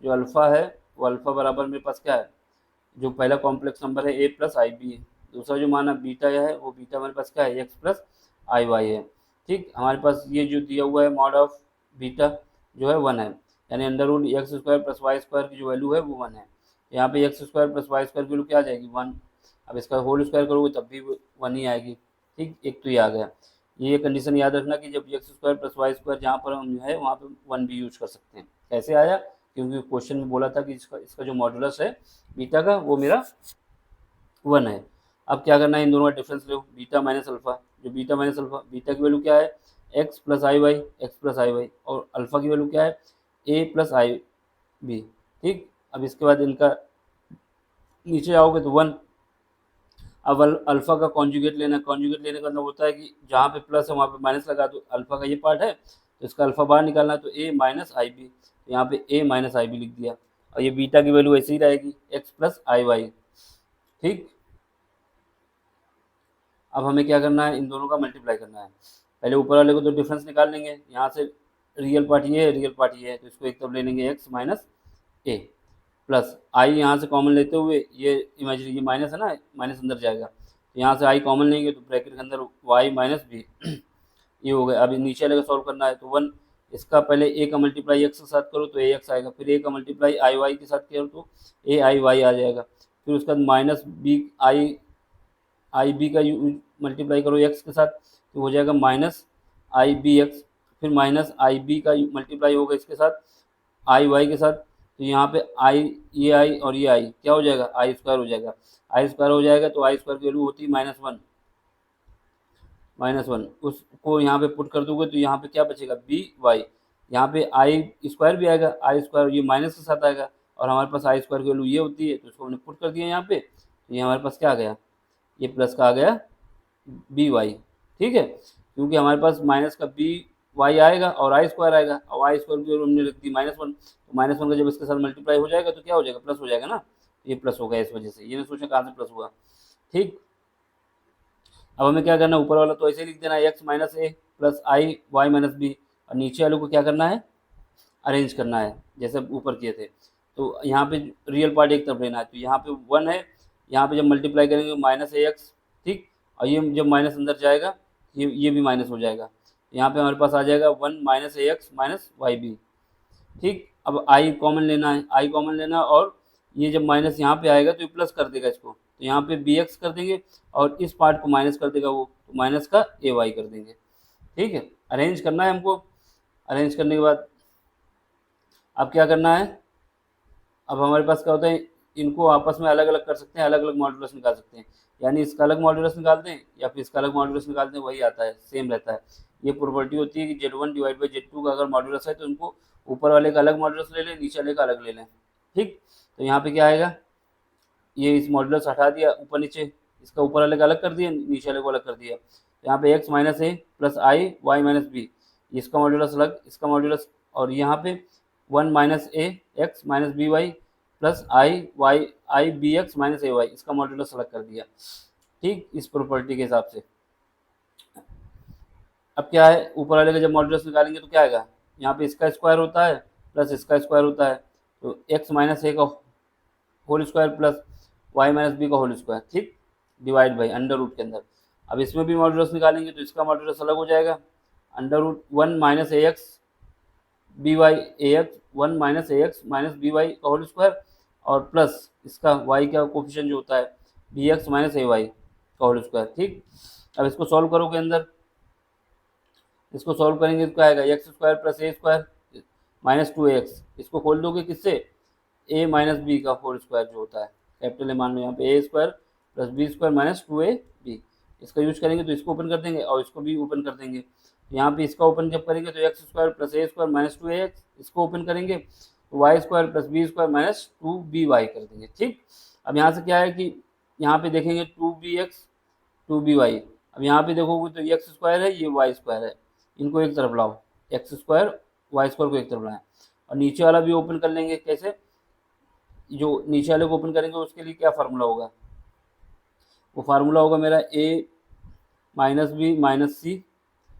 जो अल्फ़ा है वो अल्फ़ा बराबर मेरे पास क्या है, जो पहला कॉम्प्लेक्स नंबर है ए प्लस आई बी है। दूसरा जो माना बीटा है वो बीटा हमारे पास क्या है, एक्स प्लस आई वाई है। ठीक, हमारे पास ये जो दिया हुआ है मॉड ऑफ बीटा जो है 1 है, यानी under root x square plus Y square की जो वैल्यू है वो 1 है। यहाँ पे x square plus Y square की वैल्यू क्या आ जाएगी, 1। अब इसका होल स्क्वायर करोगे तब भी 1 ही आएगी। ठीक, एक तो ये आ गया। ये कंडीशन याद रखना कि जब x square plus Y square जहाँ पर हम जो है वहाँ पे 1 भी यूज कर सकते हैं। कैसे आया, क्योंकि क्वेश्चन में बोला था कि इसका जो मॉडुलस है बीटा का वो मेरा 1 है। अब क्या करना है, इन दोनों का डिफरेंस लो, बीटा माइनस अल्फा। जो बीटा माइनस अल्फा, बीटा की वैल्यू क्या है, एक्स प्लस आई वाई, एक्स प्लस आई वाई, और अल्फा की वैल्यू क्या है, ए प्लस आई बी। ठीक, अब इसके बाद इनका नीचे आओगे तो 1। अब अल्फा का कॉन्जुगेट लेना, कॉन्जुगेट लेने का मतलब होता है कि जहाँ पे प्लस है वहाँ पे माइनस लगा दो। अल्फा का ये पार्ट है तो इसका अल्फा बाहर निकालना है, तो ए माइनस आई बी, तो यहाँ पे ए माइनस आई बी लिख दिया। और ये बीटा की वैल्यू ऐसे ही रहेगी, एक्स प्लस आई वाई। ठीक, अब हमें क्या करना है, इन दोनों का मल्टीप्लाई करना है। पहले ऊपर वाले को तो डिफरेंस निकाल लेंगे, यहाँ से रियल पार्ट ये है, रियल पार्ट ये है, तो इसको एक तरफ ले लेंगे एक्स माइनस ए, प्लस आई यहाँ से कॉमन लेते हुए, ये इमेजिनरी ये माइनस है ना, माइनस अंदर जाएगा, तो यहाँ से आई कॉमन लेंगे तो ब्रैकेट के अंदर वाई माइनस बी ये हो गया। अभी नीचे वाले का सॉल्व करना है, तो 1, इसका पहले ए का मल्टीप्लाई एक्स के साथ करो तो ए एक्स आएगा, फिर ए का मल्टीप्लाई आई वाई के साथ करो तो ए आई वाई आ जाएगा, फिर उसके बाद माइनस बी आई बी का मल्टीप्लाई करो एक्स के साथ तो हो जाएगा माइनस आई बी एक्स, फिर माइनस आई बी का मल्टीप्लाई होगा इसके साथ आई वाई के साथ, तो यहाँ पे आई, ये आई और ये आई क्या हो जाएगा, आई स्क्वायर हो जाएगा। आई स्क्वायर हो जाएगा तो आई स्क्वायर की वैल्यू होती है -1, -1 उसको यहाँ पे पुट कर दोगे तो यहाँ पे क्या बचेगा, बी वाई। यहाँ पे आई स्क्वायर भी आएगा, आई स्क्वायर ये माइनस के साथ आएगा, और हमारे पास आई स्क्वायर की वैल्यू ये होती है तो इसको हमने पुट कर दिया यहाँ पे, तो ये हमारे पास क्या आ गया, ये प्लस का आ गया बी वाई। ठीक है, क्योंकि हमारे पास माइनस का बी वाई आएगा और आई स्क्वायर आएगा, और आई स्क्वायर की वैल्यू हमने रख दी -1, तो -1 का जब इसके साथ मल्टीप्लाई हो जाएगा तो क्या हो जाएगा, प्लस हो जाएगा ना, ये प्लस हो गया इस वजह से, ये नहीं सोचा कहाँ से प्लस हुआ। ठीक, अब हमें क्या करना है, ऊपर वाला तो ऐसे ही लिख देना है x minus A plus I Y minus B, और नीचे वाले को क्या करना है, अरेंज करना है जैसे ऊपर किए थे। तो यहाँ पे रियल पार्ट एक तरफ लेना है, तो यहाँ पे 1 है, यहाँ पे जब मल्टीप्लाई करेंगे माइनस ए एक्स। ठीक, और ये जब माइनस अंदर जाएगा ये भी माइनस हो जाएगा, यहाँ पे हमारे पास आ जाएगा 1 minus A X minus Y B. ठीक, अब आई कॉमन लेना है, आई कॉमन लेना है, और ये जब माइनस यहाँ पे आएगा तो ये प्लस कर देगा इसको, तो यहाँ पे बी एक्स कर देंगे, और इस पार्ट को माइनस कर देगा वो, तो माइनस का ए वाई कर देंगे। ठीक है, अरेंज करना है हमको। अरेंज करने के बाद अब क्या करना है, अब हमारे पास क्या होता है, इनको आपस में अलग अलग कर सकते हैं, अलग अलग मॉड्यूलस निकाल सकते हैं, यानी इसका अलग मॉड्यूलस निकाल दें या फिर इसका अलग मॉड्यूलस निकाल दें, वही आता है, सेम रहता है। ये प्रॉपर्टी होती है कि Z1 डिवाइड बाई Z2 का अगर मॉड्यूलस है तो इनको ऊपर वाले का अलग मॉड्यूलस ले लें, नीचे वाले का अलग ले लें। ठीक, तो यहाँ पे क्या आएगा, ये इस मॉड्यूलस हटा दिया ऊपर नीचे, इसका ऊपर वाले का अलग कर दिया, नीचे वाले को अलग कर दिया। यहाँ पे X minus A plus I Y minus B, इसका मॉड्यूलस अलग, इसका मॉड्यूलस, और यहाँ पे 1 minus A X minus B Y plus I B X minus A Y, इसका मॉड्यूलस अलग कर दिया। ठीक, इस प्रॉपर्टी के हिसाब से अब क्या है, ऊपर वाले का जब मॉड्यूलस निकालेंगे तो क्या आएगा, यहाँ पे इसका स्क्वायर होता है प्लस इसका स्क्वायर होता है, तो एक्स माइनस ए का whole square plus y minus B का होल स्क्वायर। ठीक, डिवाइड बाई अंडर रूट के अंदर। अब इसमें भी मॉड्यूलस निकालेंगे तो इसका मॉड्यूलस अलग हो जाएगा, under root 1 minus A x B Y A x, 1 minus A X minus B Y का होल स्क्वायर, और प्लस इसका वाई का कोफिशिएंट जो होता है B X minus A Y का होल स्क्वायर। ठीक, अब इसको सॉल्व करोगे अंदर, इसको सॉल्व करेंगे तो क्या आएगा, एक्स स्क्वायर प्लस ए स्क्वायर माइनस 2x, इसको खोल दोगे किससे, ए माइनस बी का होल स्क्वायर जो होता है, कैपिटल ए मान लो यहाँ पे A square plus B square minus 2ab, इसका यूज करेंगे तो इसको ओपन कर देंगे और इसको भी ओपन कर देंगे। यहाँ पे इसका ओपन जब करेंगे तो एक्स स्क्वायर प्लस ए स्क्वायर माइनस 2ax, इसको ओपन करेंगे तो y square plus B square minus 2by कर देंगे। ठीक, अब यहाँ से क्या है कि यहाँ पे देखेंगे 2bx 2by, अब यहाँ पे देखोगे तो एक्स स्क्वायर है, ये वाई स्क्वायर है, इनको एक तरफ लाओ, एक्स स्क्वायर वाई स्क्वायर को एक तरफ लाएं, और नीचे वाला भी ओपन कर लेंगे। कैसे, जो नीचे वाले को ओपन करेंगे उसके लिए क्या फार्मूला होगा, वो फार्मूला होगा मेरा ए माइनस बी माइनस सी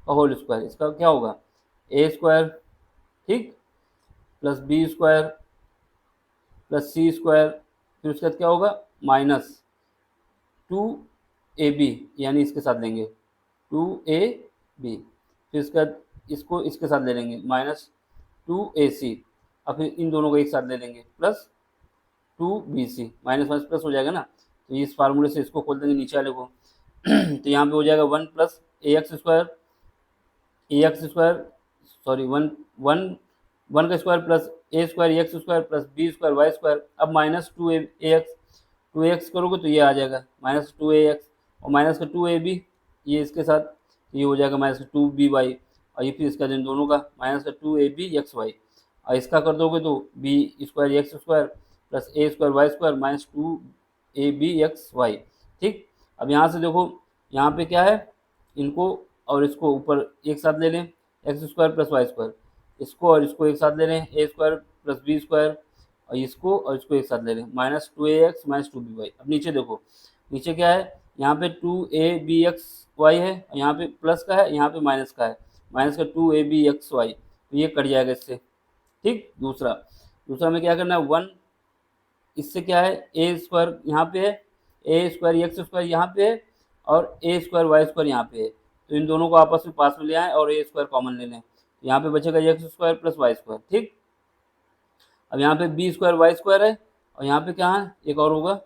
का होल स्क्वायर, इसका क्या होगा ए स्क्वायर ठीक, प्लस बी स्क्वायर प्लस सी स्क्वायर, फिर उसके बाद क्या होगा माइनस 2ab, यानी इसके साथ लेंगे 2ab, फिर उसके बाद इसको इसके साथ ले लेंगे -2ac, अब फिर इन दोनों को एक साथ ले लेंगे plus 2bc, minus minus plus हो जाएगा ना, तो इस फार्मूले से इसको खोल देंगे नीचे वाले को तो यहाँ पे हो जाएगा 1 plus A X square sorry one one one का स्क्वायर प्लस ए square X square plus B square Y square, अब -2 ए एक्स करोगे तो ये आ जाएगा -2 a x, और माइनस का 2ab, ये इसके साथ ये हो जाएगा -2b y, और ये फिर इसका इन दोनों का -2ab(x, y), और इसका कर दोगे तो B square X square plus ए square Y square -2ab(x, y), ठीक। अब यहाँ से देखो, यहाँ पे क्या है, इनको और इसको ऊपर एक साथ ले लें x square plus Y square, इसको और इसको एक साथ ले लें a square plus B square, और इसको और इसको एक साथ ले लें -2 a x -2 b y। अब नीचे देखो, नीचे क्या है, यहाँ पे 2 a b x y है, यहाँ पे प्लस का है, यहाँ पे माइनस का है, माइनस का 2 a b x y, तो ये कट जाएगा इससे, ठीक। दूसरा दूसरा में क्या करना है, 1, इससे क्या है ए स्क्वायर यहाँ पे है, ए स्क्वायर एक्स स्क्वायर यहाँ पे है, और ए स्क्वायर वाई स्क्वायर यहाँ पे है, तो इन दोनों को आपस में पास में ले आए और ए स्क्वायर कॉमन ले लें, यहाँ पे बचेगा x square plus Y square, ठीक। अब यहाँ पे बी स्क्वायर वाई स्क्वायर है, और यहाँ पे क्या है एक और होगा,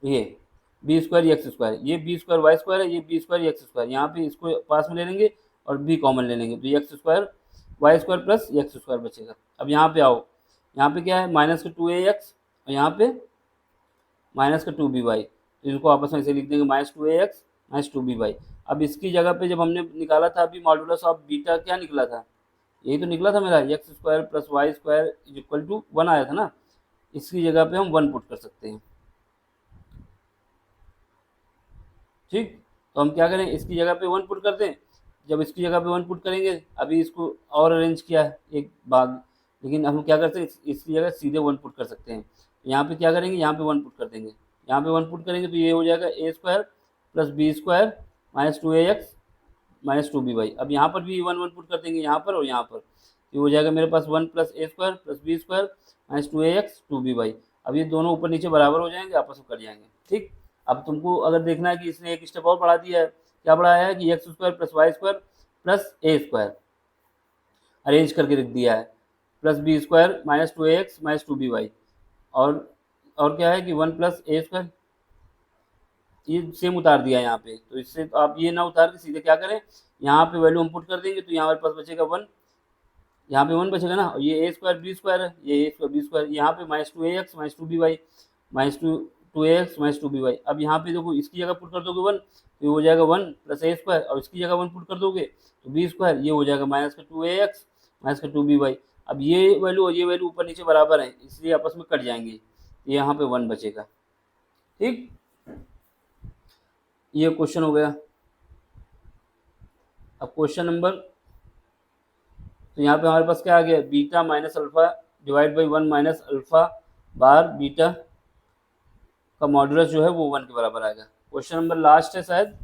ये बी स्क्वायर एक्स स्क्वायर, ये बी स्क्वायर वाई स्क्वायर है, ये बी स्क्वायर एक्स स्क्वायर, यहाँ पे इसको पास में ले लेंगे और बी कॉमन ले लेंगे, तो x square Y square plus x square बचेगा। अब यहाँ पे आओ, यहाँ पे क्या है -2 a x, और यहाँ पे -2 b y, तो इनको आपस में ऐसे लिख देंगे -2 a x -2 b y। अब इसकी जगह पे जब हमने निकाला था अभी मॉडुलस ऑफ बीटा, क्या निकला था, यही तो निकला था मेरा, x square plus Y square is equal to 1 आया था ना, इसकी जगह पे हम 1 पुट कर सकते हैं, ठीक। तो हम क्या करें, इसकी जगह पे 1 पुट कर दें, जब इसकी जगह पे 1 पुट करेंगे, अभी इसको और अरेंज किया है एक भाग, लेकिन हम क्या करते हैं इसकी जगह सीधे 1 पुट कर सकते हैं, यहाँ पे क्या करेंगे, यहाँ पे 1 पुट कर देंगे, यहाँ पे 1 पुट करेंगे तो ये हो जाएगा A square plus B square -2 a x -2 b y। अब यहाँ पर भी 1 1 पुट कर देंगे, यहाँ पर और यहाँ पर, ये हो जाएगा मेरे पास 1 plus A square plus B square -2 a x 2 b y। अब ये दोनों ऊपर नीचे बराबर हो जाएंगे, आपस में कट जाएंगे, ठीक। अब तुमको अगर देखना है कि इसने एक स्टेप और बढ़ा दिया है, क्या बढ़ाया है कि X square plus Y square plus ए स्क्वायर अरेंज करके रख दिया है, plus B square -2 a x -2 b y, और क्या है कि 1 प्लस ए स्क्वायर, ये सेम उतार दिया है यहाँ पे, तो इससे तो आप ये ना उतार के सीधे क्या करें, यहाँ पे वैल्यू हम पुट कर देंगे, तो यहाँ हमारे पास बचेगा 1, यहाँ पे 1 बचेगा ना, और ये ए स्क्वायर बी स्क्वायर है, ये ए स्क्वायर बी स्क्वायर, यहाँ पे -2 a x -2 b y -2 a x -2 b y। अब यहाँ पे देखो, इसकी जगह पुट कर दोगे 1, तो ये हो जाएगा 1 प्लस ए स्क्वायर, और इसकी जगह 1 पुट कर दोगे तो बी स्क्वायर, ये हो जाएगा -2 a x -2 b y। अब ये वैल्यू और ये वैल्यू ऊपर नीचे बराबर है, इसलिए आपस में कट जाएंगे, यहाँ पे 1 बचेगा, ठीक। ये क्वेश्चन हो गया। अब क्वेश्चन नंबर, तो यहाँ पे हमारे पास क्या आ गया, beta minus alpha divide by 1 minus alpha bar beta का मॉडुलस जो है वो 1 के बराबर आएगा। क्वेश्चन नंबर लास्ट है शायद,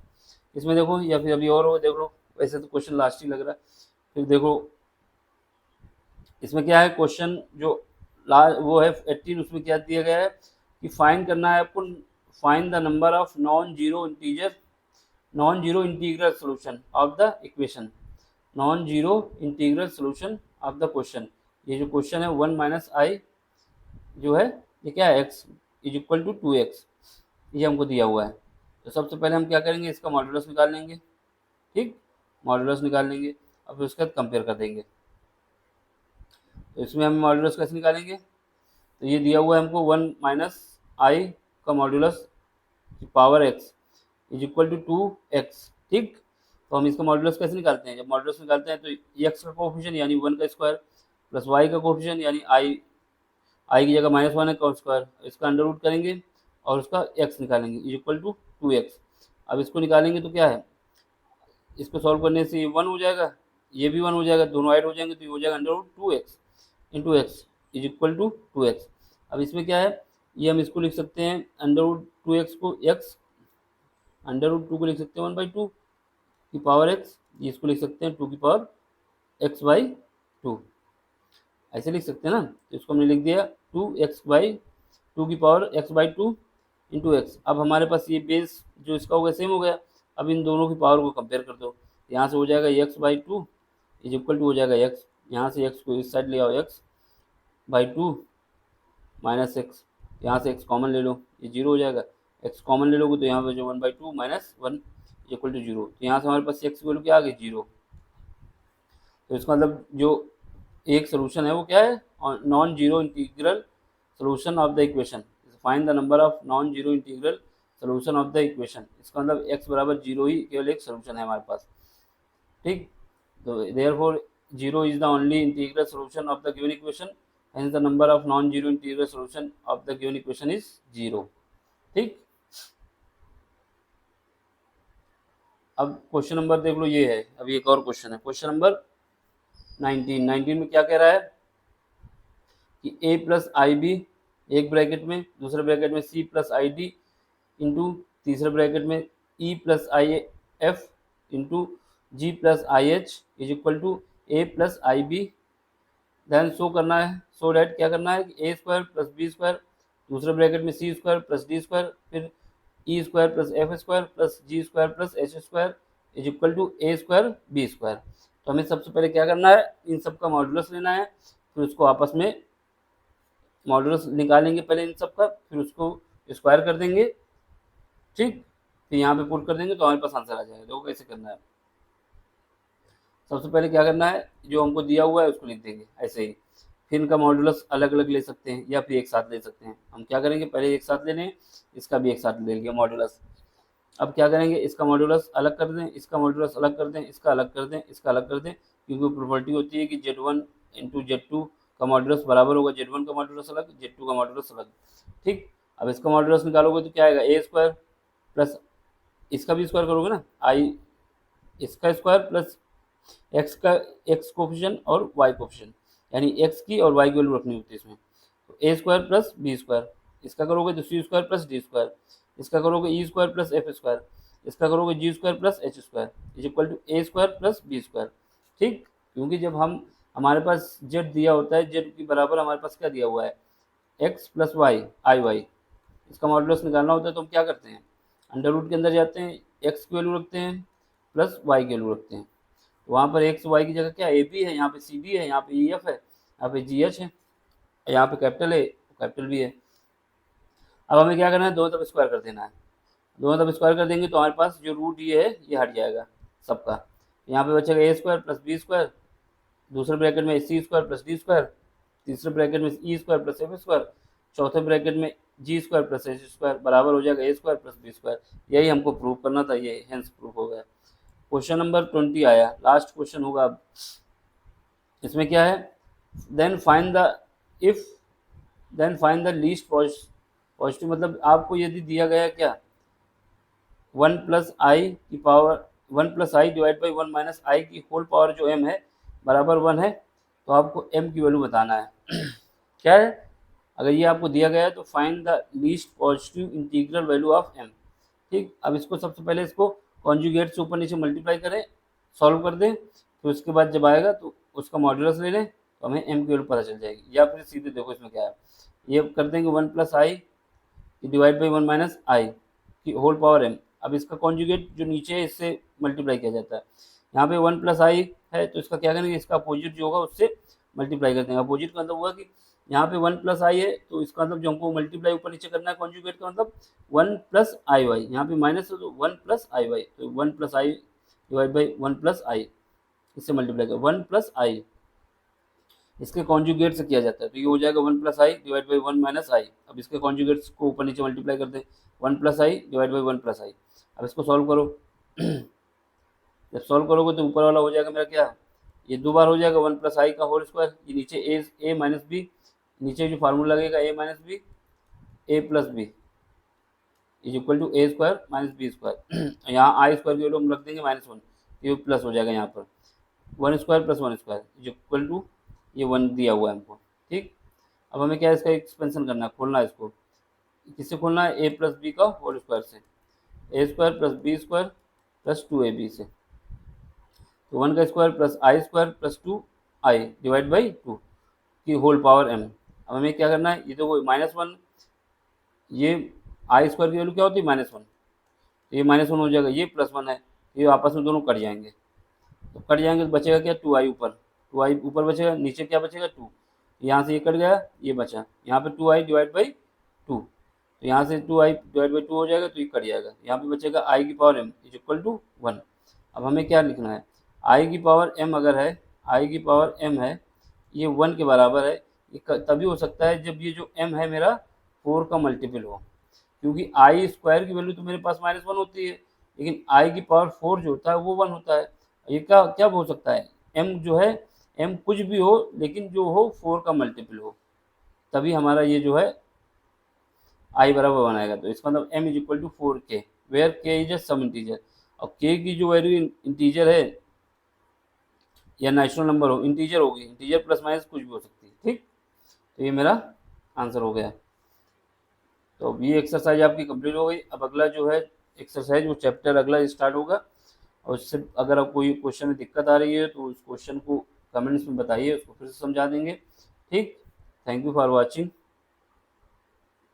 इसमें देखो, या फिर अभी और हो, देख लो, वैसे तो क्वेश्चन लास्ट ही लग रहा है, फिर देखो इसमें क्या है, क्वेश्चन जो वो है 18, उसमें क्या दिया गया है कि फाइंड करना है आपको, find the number of non zero integral solution of the equation, non zero integral solution of the question. ये जो क्वेश्चन है 1 माइनस आई जो है, ये क्या है, x is equal to 2x, ये हमको दिया हुआ है। तो सबसे पहले हम क्या करेंगे, इसका मॉडुलस निकाल लेंगे, ठीक, मॉडुलस निकाल लेंगे, अब उसके बाद कंपेयर कर देंगे। तो इसमें हम मॉडुलस कैसे निकालेंगे, तो ये दिया हुआ है हमको 1 माइनस आई का modulus power x is equal to 2x, ठीक। तो हम इसका मॉडुलस कैसे निकालते हैं, जब मॉडुलस निकालते हैं तो x का कोफिशिएंट यानी 1 का स्क्वायर प्लस y का कोफिशिएंट यानी आई की जगह -1 है का स्क्वायर, इसका अंडर रूट करेंगे और उसका x निकालेंगे इज इक्वल टू 2x। अब इसको निकालेंगे तो क्या है, इसको सॉल्व करने से ये 1 हो जाएगा, ये भी 1 हो जाएगा, दोनों ऐड हो जाएंगे, तो ये हो जाएगा under root 2x into x is equal to 2x। अब इसमें क्या है, ये हम इसको लिख सकते हैं अंडर रूट 2x को x, अंडर रूट 2 को लिख सकते हैं 1/2 की पावर x, इसको लिख सकते हैं 2 की पावर x/2। 2, ऐसे लिख सकते हैं ना। तो इसको हमने लिख दिया 2 की power x by 2 into x. अब हमारे पास ये बेस जो इसका हो गया सेम हो गया। अब इन दोनों की पावर को कंपेयर कर दो। यहाँ से हो जाएगा x by 2 is equal to हो जाएगा x, यहाँ से x को इस साइड ले आओ, x बाई 2 माइनस एक्स, यहाँ से x कॉमन ले लो, ये 0 हो जाएगा। x कॉमन ले लोगे तो यहाँ पे जो 1 बाई 2 माइनस 1 इक्वल टू 0। तो यहाँ से हमारे पास x की वैल्यू क्या आ गई 0। तो इसका मतलब जो एक सोल्यूशन है वो क्या है, non zero integral solution of the equation. Find the number of non zero integral solution of the equation. इसका मतलब x बराबर 0 ही केवल एक सोल्यूशन है हमारे पास, ठीक। तो therefore 0 is the only integral solution of the given equation, hence the number of non zero integral solution of the given equation is 0, ठीक। अब क्वेश्चन नंबर देख लो, ये है। अभी एक और क्वेश्चन है, क्वेश्चन नंबर 19 में क्या कह रहा है कि a प्लस आई बी एक ब्रैकेट में, दूसरे ब्रैकेट में c plus I D into तीसरे ब्रैकेट में e plus I F into G plus I H is equal to a plus I B. Then show करना है, सो डैट क्या करना है कि a square plus B square, दूसरे bracket में c square plus D square, फिर e square plus F square plus G square plus H square is equal to a square b square. तो हमें सबसे पहले क्या करना है, इन सब का मॉडुलस लेना है, फिर उसको आपस में मॉडुलस निकालेंगे पहले इन सब का, फिर उसको स्क्वायर कर देंगे, ठीक। फिर यहाँ पे पुट कर देंगे तो हमारे पास आंसर आ जाएगा। देखो कैसे करना है। सबसे पहले क्या करना है, जो हमको दिया हुआ है उसको लिख देंगे ऐसे ही। फिर इनका मॉडुलस अलग अलग ले सकते हैं या फिर एक साथ ले सकते हैं। हम क्या करेंगे, पहले एक साथ ले लें, इसका भी एक साथ ले लेंगे मॉडुलस। अब क्या करेंगे, इसका मॉडुलस अलग कर दें, इसका मॉडुलस अलग कर दें, इसका अलग कर दें, इसका अलग कर दें, क्योंकि प्रॉपर्टी होती है कि Z1 इंटू Z2 का मॉडुलस बराबर होगा Z1 का मॉडुलस अलग, Z2 का मॉडुलस अलग, ठीक। अब इसका मॉडुलस निकालोगे तो क्या आएगा, a स्क्वायर प्लस इसका भी स्क्वायर करोगे ना, आई इसका स्क्वायर प्लस एक्स का एक्स कोफिशिएंट और वाई कोफिशिएंट, यानी एक्स की और वाई की वैल्यू रखनी होती है इसमें। तो A square plus B square, इसका करोगे तो C square plus D square, इसका करोगे E square plus F square, इसका करोगे G square plus H square is equal to A square plus B square, ठीक। क्योंकि जब हम हमारे पास जेड दिया होता है, जेड के बराबर हमारे पास क्या दिया हुआ है, एक्स प्लस वाई आई वाई, इसका मॉडुलस निकालना होता है तो हम क्या करते हैं, अंडर रूट के अंदर जाते हैं, एक्स की वैल्यू रखते हैं प्लस वाई की वैल्यू रखते हैं। तो वहाँ पर एक्स वाई की जगह क्या ए बी है, यहाँ पे सी बी है, यहाँ पे ई एफ है, यहाँ पे जी एच है, यहाँ पे कैपिटल है कैपिटल भी है। अब हमें क्या करना है, दोनों तरफ स्क्वायर कर देना है। दोनों तरफ स्क्वायर कर देंगे तो हमारे पास जो रूट ये है ये हट जाएगा सबका। यहाँ पे बचेगा ए स्क्वायर प्लस बी स्क्वायर, दूसरे ब्रैकेट में सी स्क्वायर प्लस डी स्क्वायर, तीसरे ब्रैकेट में ई स्क्वायर प्लस एफ स्क्वायर, चौथे ब्रैकेट में जी स्क्वायर प्लस एच स्क्वायर बराबर हो जाएगा A square plus B square. यही हमको प्रूव करना था, ये हेंस प्रूफ हो गया। क्वेश्चन नंबर 20 आया, लास्ट क्वेश्चन होगा अब। इसमें क्या है, then find the if then find the least positive, मतलब आपको यदि दिया गया क्या 1 प्लस आई की power 1 plus I divide by 1 minus I की होल पावर जो m है बराबर 1 है, तो आपको m की वैल्यू बताना है। क्या है, अगर ये आपको दिया गया है तो find the least positive integral value of m, ठीक। अब इसको सबसे पहले इसको कॉन्जुगेट से ऊपर नीचे मल्टीप्लाई करें, सॉल्व कर दें, फिर उसके बाद जब आएगा तो उसका मॉड्यूलस ले लें तो हमें m की वैल्यू पता चल जाएगी। या फिर सीधे देखो इसमें क्या है, ये कर देंगे 1 plus I divide by 1 minus I की होल पावर m। अब इसका कॉन्जुगेट जो नीचे है इससे मल्टीप्लाई किया जाता है। यहाँ पे 1 प्लस आई है तो इसका क्या करेंगे, इसका अपोजिट जो होगा उससे मल्टीप्लाई कर देंगे। अपोजिट का मतलब हुआ कि यहाँ पे 1 प्लस आई है तो इसका मतलब जो हमको मल्टीप्लाई ऊपर नीचे करना है कॉन्जुगेट का मतलब 1 प्लस आई वाई, यहाँ पे माइनस है तो 1 प्लस आई वाई, तो 1 plus I divide by 1 plus I, इससे मल्टीप्लाई कर 1 प्लस आई, इसके कॉन्जुगेट से किया जाता है तो ये हो जाएगा 1 plus I divide by 1 minus I. अब इसके कॉन्जुगेट्स को ऊपर नीचे मल्टीप्लाई कर दें, 1 plus I divide by 1 plus I. अब इसको सॉल्व करो। जब सॉल्व करोगे तो ऊपर वाला हो जाएगा मेरा क्या, ये 2 बार हो जाएगा 1 प्लस आई का होल स्क्वायर, ये नीचे ए माइनस बी, नीचे जो फार्मूला लगेगा A minus B A plus B is equal to A square minus B square. यहाँ आई स्क्वायर की वैल्यू हम रख देंगे -1, ये प्लस हो जाएगा यहाँ पर 1 square plus 1 square is equal to ये 1 दिया हुआ है हमको, ठीक। अब हमें क्या इसका एक्सपेंशन करना है, खोलना है इसको, किससे खोलना है, ए प्लस बी का होल स्क्वायर से, A square plus B square plus 2ab से। तो 1 का square plus I square plus 2 I divide by 2 की होल पावर m। अब हमें क्या करना है, ये तो -1, ये आई स्क्वायर की वैल्यू क्या होती है -1, ये -1 हो जाएगा, ये +1 है, ये आपस में दोनों कट जाएंगे, तो कट जाएंगे तो बचेगा क्या 2i ऊपर, 2i ऊपर बचेगा, नीचे क्या बचेगा 2, यहाँ से ये कट गया, ये बचा, यहाँ पे 2i डिवाइड बाई 2, तो यहाँ से 2i डिवाइड बाई 2 हो जाएगा, तो ये कट जाएगा, यहाँ पे बचेगा i की power m is equal to 1। अब हमें क्या लिखना है, i की पावर m अगर है, i की पावर m है, ये 1 के बराबर है, ये तभी हो सकता है जब ये जो m है मेरा 4 का मल्टीपल हो, क्योंकि आई स्क्वायर की वैल्यू तो मेरे पास -1 होती है, लेकिन आई की पावर 4 जो होता है वो 1 होता है। ये क्या क्या हो सकता है, m जो है, m कुछ भी हो लेकिन जो हो 4 का मल्टीपल हो, तभी हमारा ये जो है आई बराबर 1 आएगा। तो इसका मतलब m is equal to 4k, where k is a some integer, और k की जो वैल्यू इंटीजर है या नेचुरल नंबर हो, इंटीजर होगी, इंटीजर प्लस माइनस कुछ भी हो सकती है, ठीक। तो ये मेरा आंसर हो गया। तो ये एक्सरसाइज आपकी कंप्लीट हो गई। अब अगला जो है एक्सरसाइज, वो चैप्टर अगला स्टार्ट होगा, और उससे अगर आप कोई क्वेश्चन में दिक्कत आ रही है तो उस क्वेश्चन को कमेंट्स में बताइए, उसको फिर से समझा देंगे, ठीक। Thank you for watching.